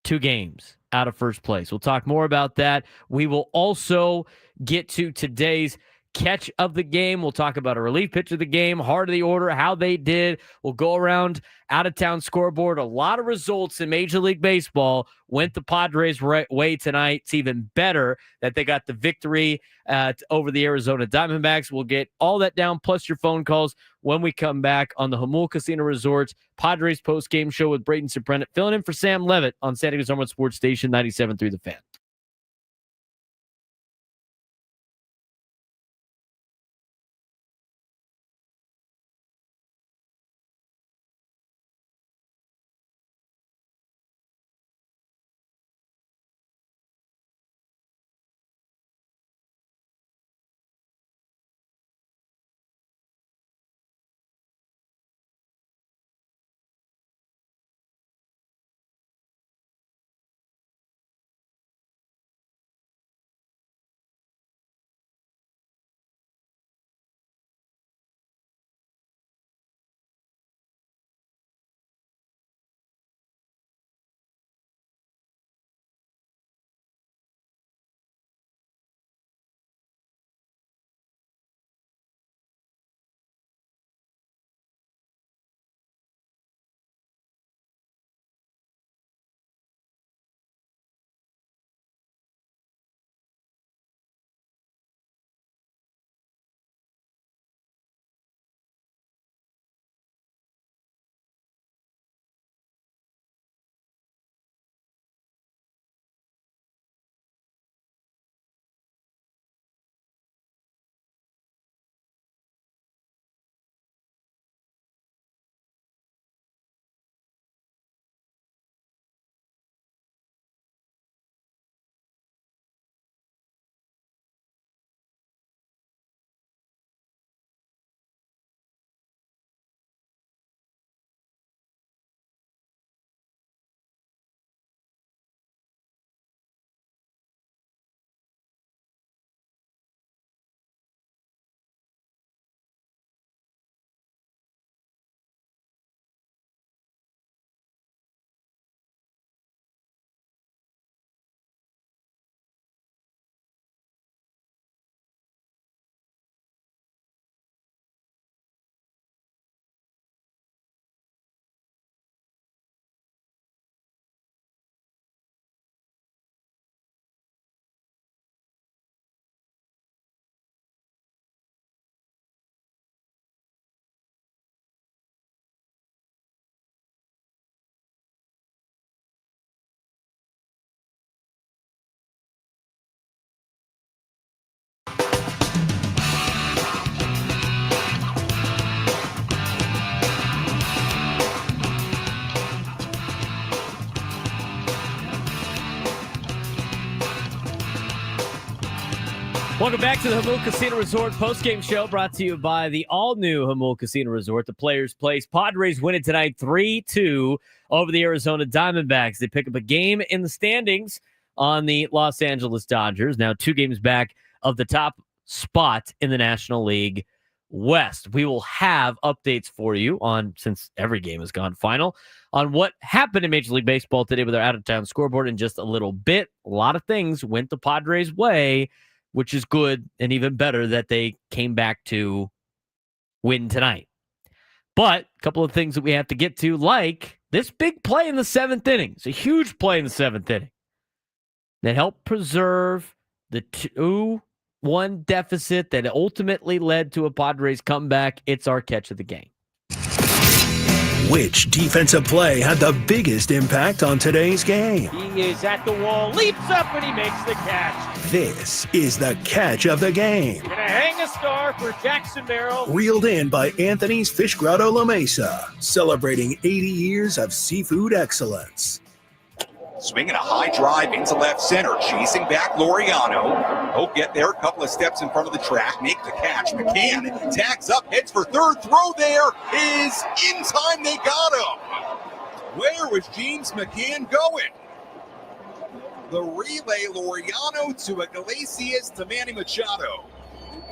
2 games out of first place. We'll talk more about that. We will also get to today's catch of the game. We'll talk about a relief pitch of the game, heart of the order, how they did. We'll go around out-of-town scoreboard. A lot of results in Major League Baseball went the Padres' way tonight. It's even better that they got the victory over the Arizona Diamondbacks. We'll get all that down, plus your phone calls when we come back on the Jamul Casino Resort Padres Postgame Show with Braden Surprenant, filling in for Sam Levitt on San Diego's #1 sports station, 97.3 The Fan. Welcome back to the Jamul Casino Resort postgame show, brought to you by the all-new Jamul Casino Resort, the Players' Place. Padres win it tonight 3-2 over the Arizona Diamondbacks. They pick up a game in the standings on the Los Angeles Dodgers, now 2 games back of the top spot in the National League West. We will have updates for you on, since every game has gone final, on what happened in Major League Baseball today with our out-of-town scoreboard in just a little bit. A lot of things went the Padres' way, which is good and even better that they came back to win tonight. But a couple of things that we have to get to, like this big play in the 7th inning. It's a huge play in the 7th inning that helped preserve the 2-1 deficit that ultimately led to a Padres comeback. It's our catch of the game. Which defensive play had the biggest impact on today's game? He is at the wall, leaps up, and he makes the catch. This is the catch of the game. Gonna hang a star for Jackson Merrill. Reeled in by Anthony's Fish Grotto La Mesa, celebrating 80 years of seafood excellence. Swinging a high drive into left center, chasing back Laureano. He'll get there, a couple of steps in front of the track, make the catch. McCann tags up, heads for third. Throw there is in time. They got him. Where was James McCann going? The relay, Laureano to Iglesias to Manny Machado.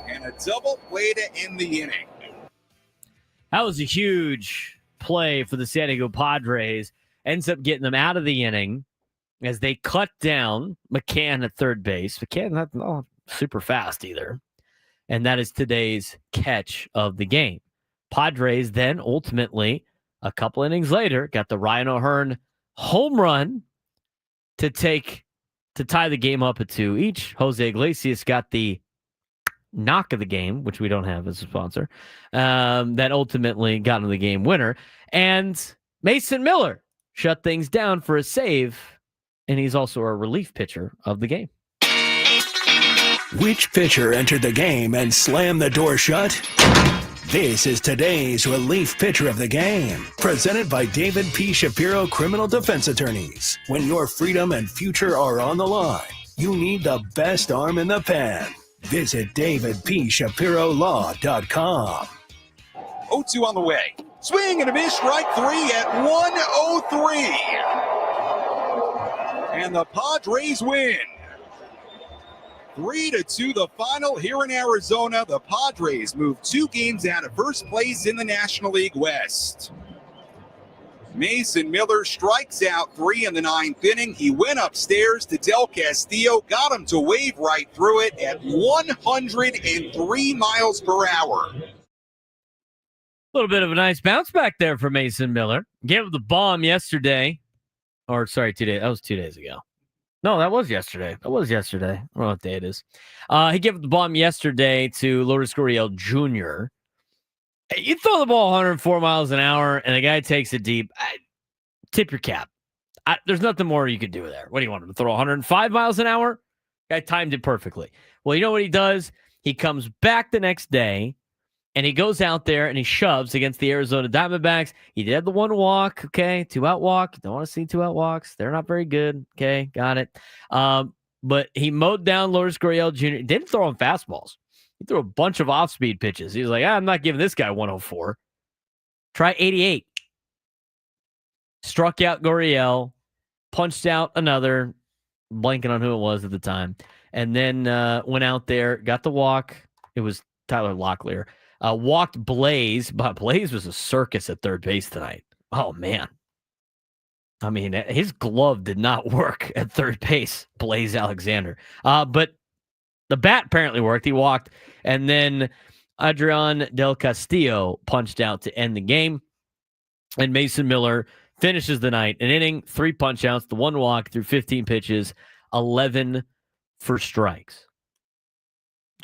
And a double play to end the inning. That was a huge play for the San Diego Padres. Ends up getting them out of the inning as they cut down McCann at third base. McCann not super fast either. And that is today's catch of the game. Padres then ultimately, a couple innings later, got the Ryan O'Hearn home run to tie the game up at 2 each. Jose Iglesias got the knock of the game, which we don't have as a sponsor, that ultimately got him the game winner. And Mason Miller shut things down for a save, and he's also a relief pitcher of the game. Which pitcher entered the game and slammed the door shut? This is today's relief pitcher of the game, presented by David P. Shapiro Criminal Defense Attorneys. When your freedom and future are on the line, you need the best arm in the pen. Visit davidpshapirolaw.com. 0-2 on the way. Swing and a miss, strike 3 at 103. And the Padres win. 3-2 the final here in Arizona. The Padres move 2 games out of first place in the National League West. Mason Miller strikes out 3 in the 9th inning. He went upstairs to Del Castillo, got him to wave right through it at 103 miles per hour. A little bit of a nice bounce back there for Mason Miller. Gave him the bomb yesterday. Or, sorry, 2 days. That was 2 days ago. No, that was yesterday. I don't know what day it is. He gave the bomb yesterday to Lourdes Gurriel Jr. You throw the ball 104 miles an hour, and the guy takes it deep. Tip your cap. There's nothing more you could do there. What do you want him to throw 105 miles an hour? Guy timed it perfectly. Well, you know what he does? He comes back the next day, and he goes out there and he shoves against the Arizona Diamondbacks. He did the 1 walk, okay, 2-out walk. You don't want to see 2-out walks. They're not very good, okay, got it. But he mowed down Lourdes Gurriel Jr. He didn't throw him fastballs. He threw a bunch of off-speed pitches. He was like, I'm not giving this guy 104. Try 88. Struck out Gurriel, punched out another, blanking on who it was at the time, and then went out there, got the walk. It was Tyler Locklear. Walked Blaze, but Blaze was a circus at third base tonight. Oh, man. I mean, his glove did not work at third base, Blaze Alexander. But the bat apparently worked. He walked, and then Adrian Del Castillo punched out to end the game. And Mason Miller finishes the night. An inning, 3 punch-outs, the 1 walk through 15 pitches, 11 for strikes.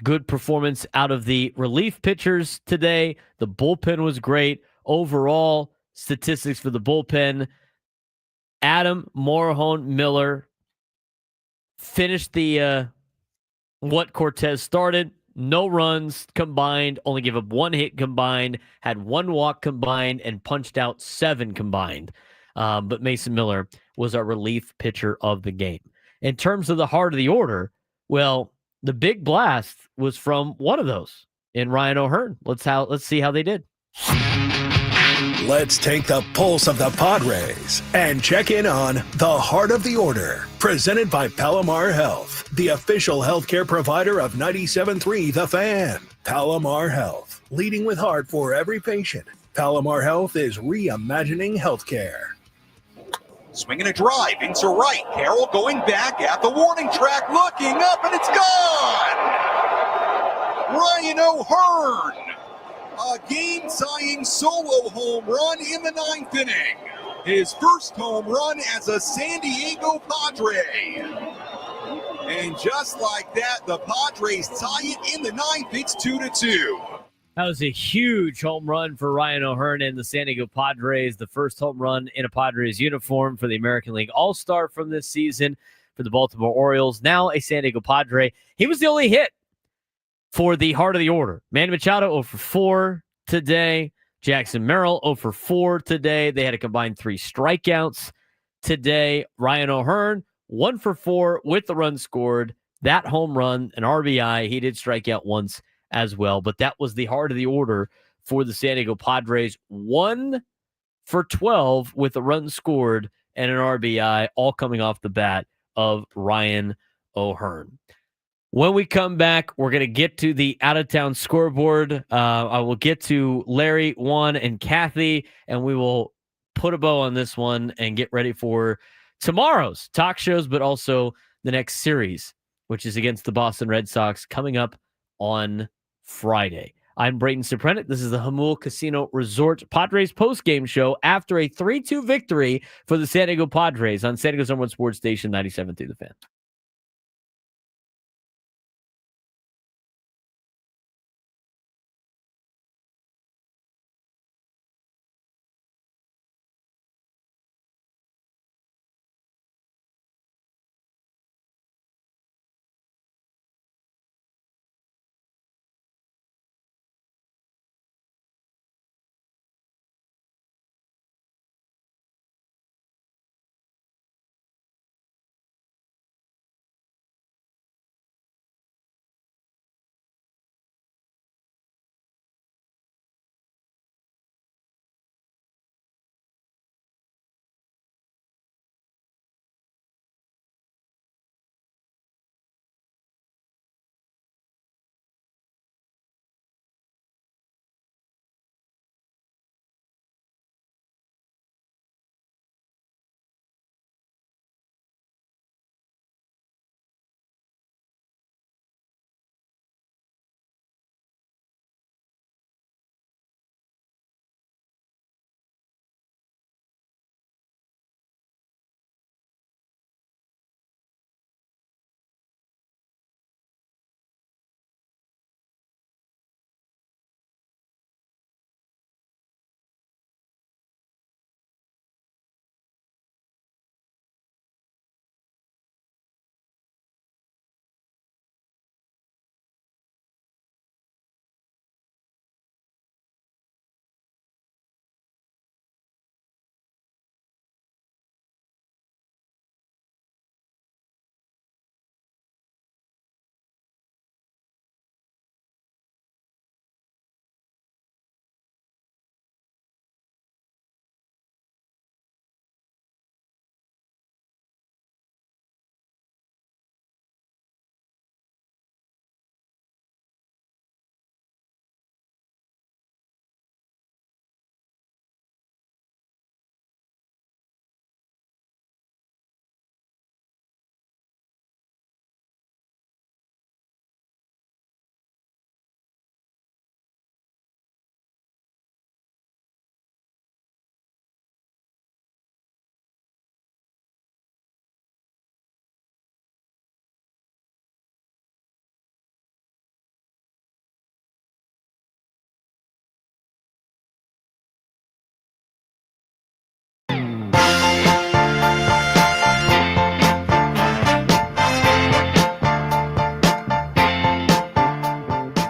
Good performance out of the relief pitchers today. The bullpen was great. Overall, statistics for the bullpen. Adam Morejon Miller finished the what Cortez started. No runs combined. Only gave up 1 hit combined. Had 1 walk combined and punched out 7 combined. But Mason Miller was our relief pitcher of the game. In terms of the heart of the order, well, the big blast was from one of those in Ryan O'Hearn. Let's see how they did. Let's take the pulse of the Padres and check in on the heart of the order. Presented by Palomar Health, the official healthcare provider of 97.3 The Fan. Palomar Health, leading with heart for every patient. Palomar Health is reimagining healthcare. Swinging a drive into right. Carroll going back at the warning track, looking up, and it's gone! Ryan O'Hearn, a game-tying solo home run in the 9th inning. His first home run as a San Diego Padre. And just like that, the Padres tie it in the 9th. It's 2-2. That was a huge home run for Ryan O'Hearn and the San Diego Padres. The first home run in a Padres uniform for the American League All-Star from this season for the Baltimore Orioles. Now a San Diego Padre. He was the only hit for the heart of the order. Manny Machado 0 for 4 today. Jackson Merrill 0 for 4 today. They had a combined 3 strikeouts today. Ryan O'Hearn 1 for 4 with the run scored. That home run, an RBI. He did strike out once as well, but that was the heart of the order for the San Diego Padres. 1 for 12 with a run scored and an RBI, all coming off the bat of Ryan O'Hearn. When we come back, we're going to get to the out-of-town scoreboard. I will get to Larry, Juan, and Kathy, and we will put a bow on this one and get ready for tomorrow's talk shows, but also the next series, which is against the Boston Red Sox, coming up on Friday. I'm Braden Surprenant. This is the Jamul Casino Resort Padres postgame show after a 3-2 victory for the San Diego Padres on San Diego's number one sports station, 97.3 The Fan.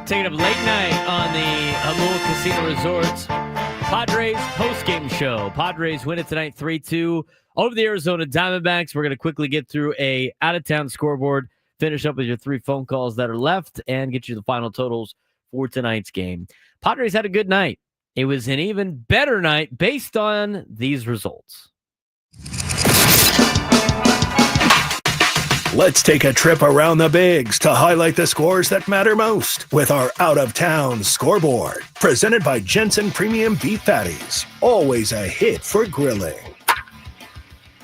Taking up late night on the Jamul Casino Resorts Padres postgame show. Padres win it tonight 3-2 over the Arizona Diamondbacks. We're going to quickly get through a out-of-town scoreboard, finish up with your 3 phone calls that are left, and get you the final totals for tonight's game. Padres had a good night. It was an even better night based on these results. Let's take a trip around the bigs to highlight the scores that matter most with our out-of-town scoreboard. Presented by Jensen Premium Beef Patties. Always a hit for grilling.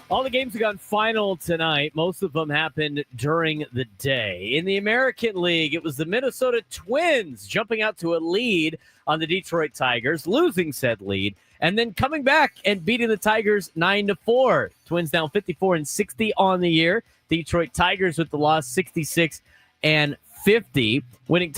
All the games have gone final tonight. Most of them happened during the day. In the American League, it was the Minnesota Twins jumping out to a lead on the Detroit Tigers, losing said lead, and then coming back and beating the Tigers 9-4. Twins down 54-60 on the year. Detroit Tigers with the loss 66-50. Winning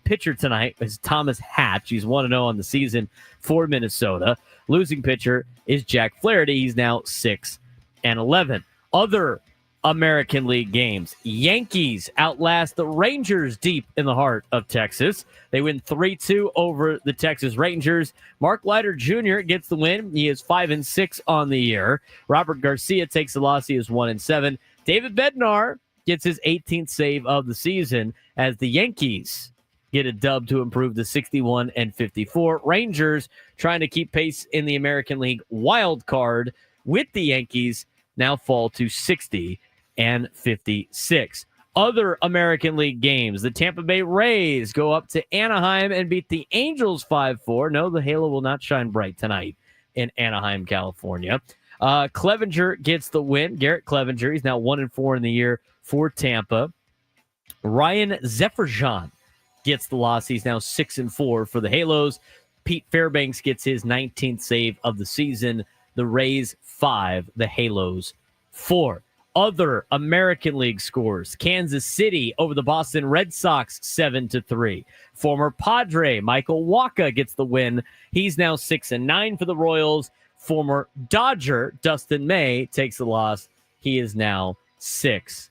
pitcher tonight is Thomas Hatch. He's 1-0 on the season for Minnesota. Losing pitcher is Jack Flaherty. He's now 6-11. Other American League games. Yankees outlast the Rangers deep in the heart of Texas. They win 3-2 over the Texas Rangers. Mark Leiter Jr. gets the win. He is 5-6 on the year. Robert Garcia takes the loss. He is 1-7. David Bednar gets his 18th save of the season as the Yankees get a dub to improve to 61-54. Rangers trying to keep pace in the American League wild card with the Yankees now fall to 60-56. Other American League games. The Tampa Bay Rays go up to Anaheim and beat the Angels 5-4. No, the halo will not shine bright tonight in Anaheim, California. Clevenger gets the win. Garrett Clevenger, he's now 1-4 in the year for Tampa. Ryan Zefferjan gets the loss. He's now 6-4 for the Halos. Pete Fairbanks gets his 19th save of the season. The Rays 5, the Halos 4. Other American League scores. Kansas City over the Boston Red Sox 7-3. Former Padre Michael Wacha gets the win. He's now 6-9 for the Royals. Former Dodger Dustin May takes the loss. He is now 6-8.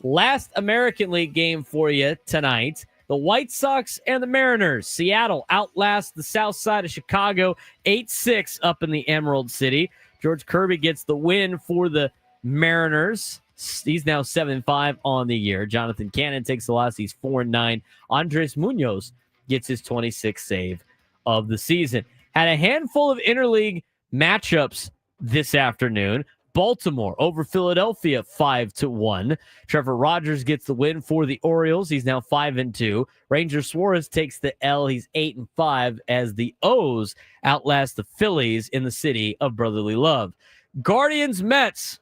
Last American League game for you tonight. The White Sox and the Mariners. Seattle outlast the south side of Chicago 8-6 up in the Emerald City. George Kirby gets the win for the Mariners. He's now 7-5 on the year. Jonathan Cannon takes the loss. He's 4-9. Andres Munoz gets his 26th save of the season. Had a handful of interleague matchups this afternoon. Baltimore over Philadelphia 5-1. Trevor Rogers gets the win for the Orioles. He's now 5-2. Ranger Suarez takes the L. He's 8-5 as the O's outlast the Phillies in the city of brotherly love. Guardians Mets.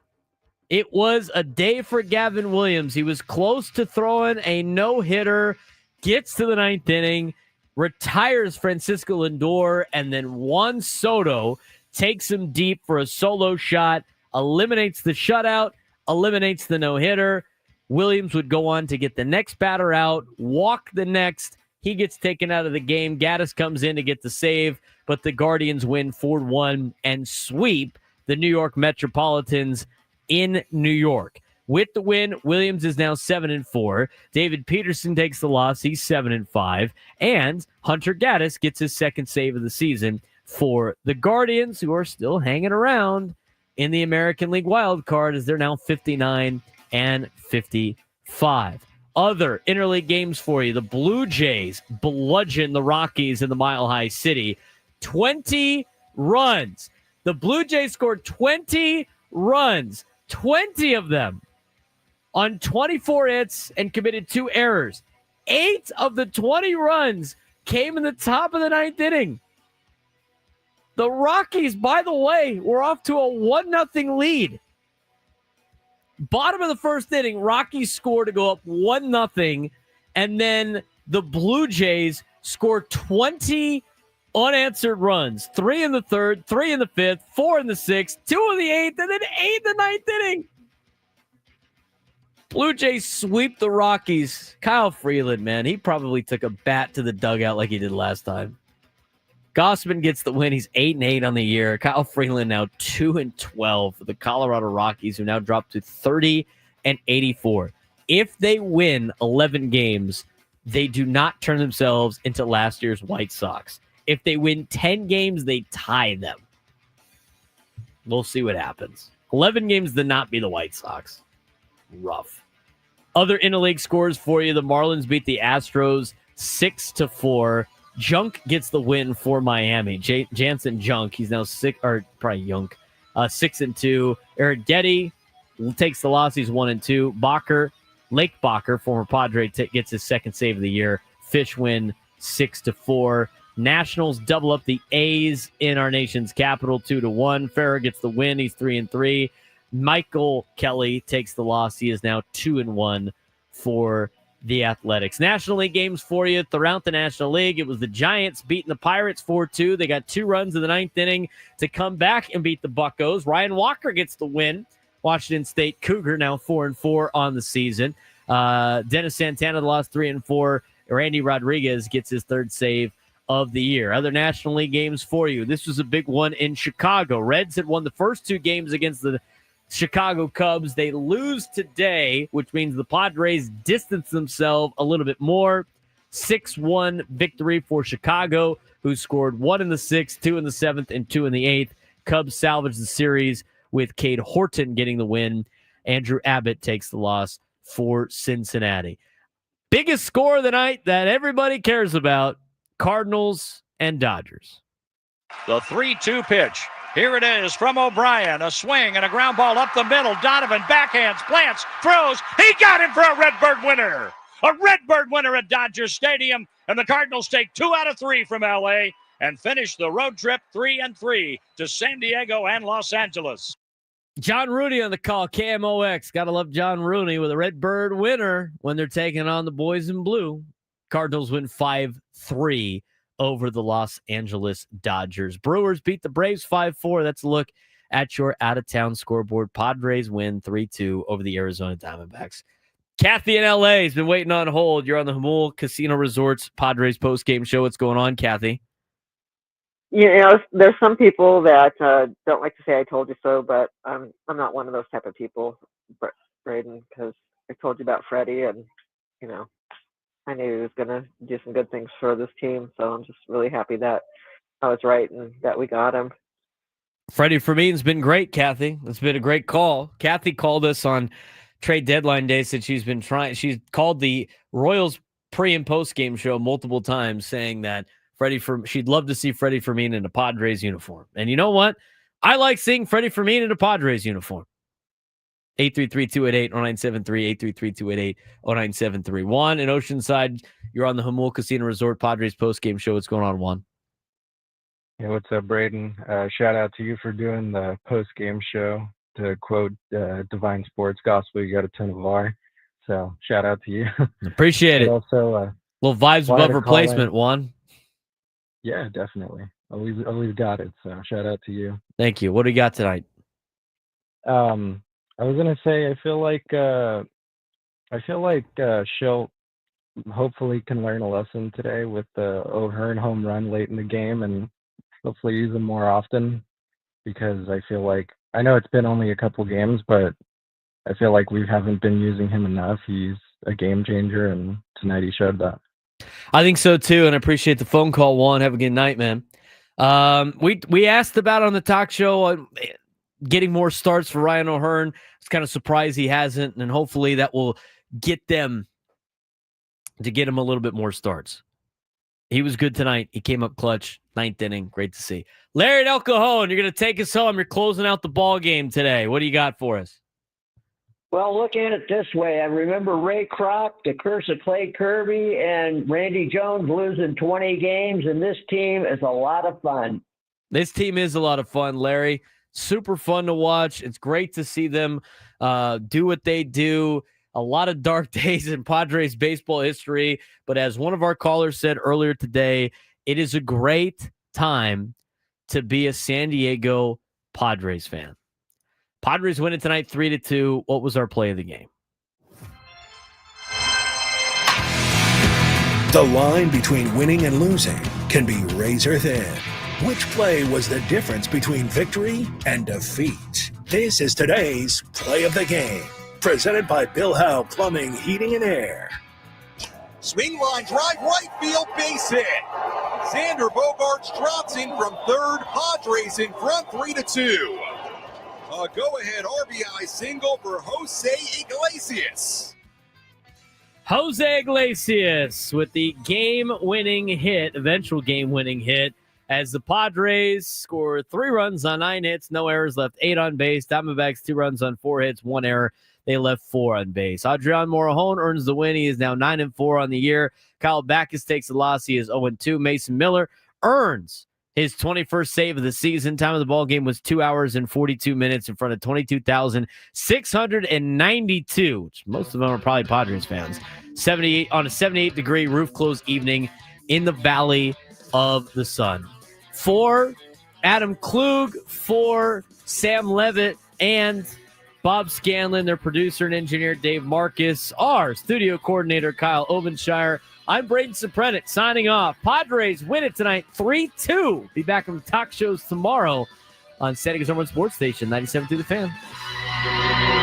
It was a day for Gavin Williams. He was close to throwing a no-hitter, gets to the ninth inning, retires Francisco Lindor, and then Juan Soto takes him deep for a solo shot, eliminates the shutout, eliminates the no-hitter. Williams would go on to get the next batter out, walk the next. He gets taken out of the game. Gaddis comes in to get the save, but the Guardians win 4-1 and sweep the New York Metropolitans in New York. With the win, Williams is now 7-4. David Peterson takes the loss. He's 7-5. And Hunter Gaddis gets his second save of the season for the Guardians, who are still hanging around in the American League wild card as they're now 59-55. Other interleague games for you. The Blue Jays bludgeon the Rockies in the Mile High City. 20 runs. The Blue Jays scored 20 runs, 20 of them on 24 hits and committed 2 errors. 8 of the 20 runs came in the top of the ninth inning. The Rockies, by the way, were off to a 1-0 lead. Bottom of the first inning, Rockies scored to go up 1-0, and then the Blue Jays scored 20 unanswered runs. 3 in the third, 3 in the fifth, 4 in the sixth, 2 in the eighth, and then 8 in the ninth inning. Blue Jays sweep the Rockies. Kyle Freeland, man, he probably took a bat to the dugout like he did last time. Gossman gets the win. He's 8-8 on the year. Kyle Freeland now 2-12 for the Colorado Rockies, who now dropped to 30-84. If they win 11 games, they do not turn themselves into last year's White Sox. If they win 10 games, they tie them. We'll see what happens. 11 games to not be the White Sox. Rough. Other interleague scores for you. The Marlins beat the Astros 6-4. Junk gets the win for Miami. Jansen Junk, he's now 6-2. Arrighetti takes the loss. He's 1-2. Lake Bacher, former Padre, gets his second save of the year. Fish win 6-4. Nationals double up the A's in our nation's capital 2-1. Farrah gets the win. He's 3-3. Michael Kelly takes the loss. He is now 2-1 for the Athletics. National League games for you throughout the National League. It was the Giants beating the Pirates 4-2. They got 2 runs in the ninth inning to come back and beat the Buccos. Ryan Walker gets the win. Washington State Cougar now 4-4 on the season. Dennis Santana lost 3-4 Randy Rodriguez gets his third save of the year. Other National League games for you. This was a big one in Chicago. Reds had won the first 2 games against the Chicago Cubs. They lose today, which means the Padres distance themselves a little bit more. 6-1 victory for Chicago, who scored 1 in the 6th, 2 in the 7th, and 2 in the 8th. Cubs salvaged the series with Cade Horton getting the win. Andrew Abbott takes the loss for Cincinnati. Biggest score of the night that everybody cares about, Cardinals and Dodgers. The 3-2 pitch. Here it is from O'Brien. A swing and a ground ball up the middle. Donovan backhands, plants, throws. He got him for a Redbird winner. A Redbird winner at Dodger Stadium. And the Cardinals take 2 out of 3 from L.A. and finish the road trip 3-3 to San Diego and Los Angeles. John Rooney on the call, KMOX. Gotta love John Rooney with a Redbird winner when they're taking on the boys in blue. Cardinals win 5-3 over the Los Angeles Dodgers. Brewers beat the Braves 5-4. That's a look at your out-of-town scoreboard. Padres win 3-2 over the Arizona Diamondbacks. Kathy in L.A. has been waiting on hold. You're on the Jamul Casino Resorts Padres postgame show. What's going on, Kathy? You know, there's some people that don't like to say I told you so, but I'm not one of those type of people, Braden, because I told you about Freddie, and, you know, I knew he was going to do some good things for this team, so I'm just really happy that I was right and that we got him. Freddie Fermin's been great, Kathy. It's been a great call. Kathy called us on trade deadline day, said she's called the Royals pre- and post-game show multiple times saying that she'd love to see Freddie Fermin in a Padres uniform. And you know what? I like seeing Freddie Fermin in a Padres uniform. 833-288-0973, 833-288-0973. Juan in Oceanside, you're on the Jamul Casino Resort Padres postgame show. What's going on, Juan? Hey, what's up, Braden? Shout out to you for doing the postgame show. To quote Divine Sports Gospel, you got a ton of VAR. So shout out to you. Appreciate it. Also, little vibes above replacement, Juan. Yeah, definitely. Always got it. So shout out to you. Thank you. What do you got tonight? I was gonna say I feel like she'll hopefully can learn a lesson today with the O'Hearn home run late in the game, and hopefully use him more often, because I feel like, I know it's been only a couple games, but I feel like we haven't been using him enough. He's a game changer, and tonight he showed that. I think so too, and I appreciate the phone call, Juan. Have a good night, man. We asked about on the talk show getting more starts for Ryan O'Hearn. It's kind of surprised he hasn't, and hopefully that will get them to get him a little bit more starts. He was good tonight. He came up clutch, 9th inning. Great to see. Larry at El Cajon, you're going to take us home. You're closing out the ball game today. What do you got for us? Well, look at it this way. I remember Ray Kroc, the curse of Clay Kirby, and Randy Jones losing 20 games, and this team is a lot of fun. This team is a lot of fun, Larry. Super fun to watch. It's great to see them do what they do. A lot of dark days in Padres baseball history, but as one of our callers said earlier today, it is a great time to be a San Diego Padres fan. Padres win it tonight 3-2. What was our play of the game? The line between winning and losing can be razor thin. Which play was the difference between victory and defeat? This is today's play of the game, presented by Bill Howe Plumbing, Heating, and Air. Swing line drive, right field, base hit. Xander Bogaerts drops in from third. Padres in front, 3-2. A go-ahead RBI single for Jose Iglesias. Jose Iglesias with the game-winning hit, eventual game-winning hit, as the Padres score 3 runs on 9 hits, no errors, left 8 on base. Diamondbacks 2 runs on 4 hits, 1 error. They left 4 on base. Adrian Morejon earns the win. He is now 9-4 on the year. Kyle Backus takes the loss. He is 0-2. Mason Miller earns his 21st save of the season. Time of the ball game was 2 hours and 42 minutes in front of 22,692, which most of them are probably Padres fans. 78 on a 78-degree roof closed evening in the Valley of the Sun. For Adam Klug, for Sam Levitt, and Bob Scanlon, their producer and engineer Dave Marcus, our studio coordinator Kyle Ovenshire. I'm Braden Surprenant signing off. Padres win it tonight 3-2. Be back on the talk shows tomorrow on San Diego's #1 sports station, 97.3 The Fan.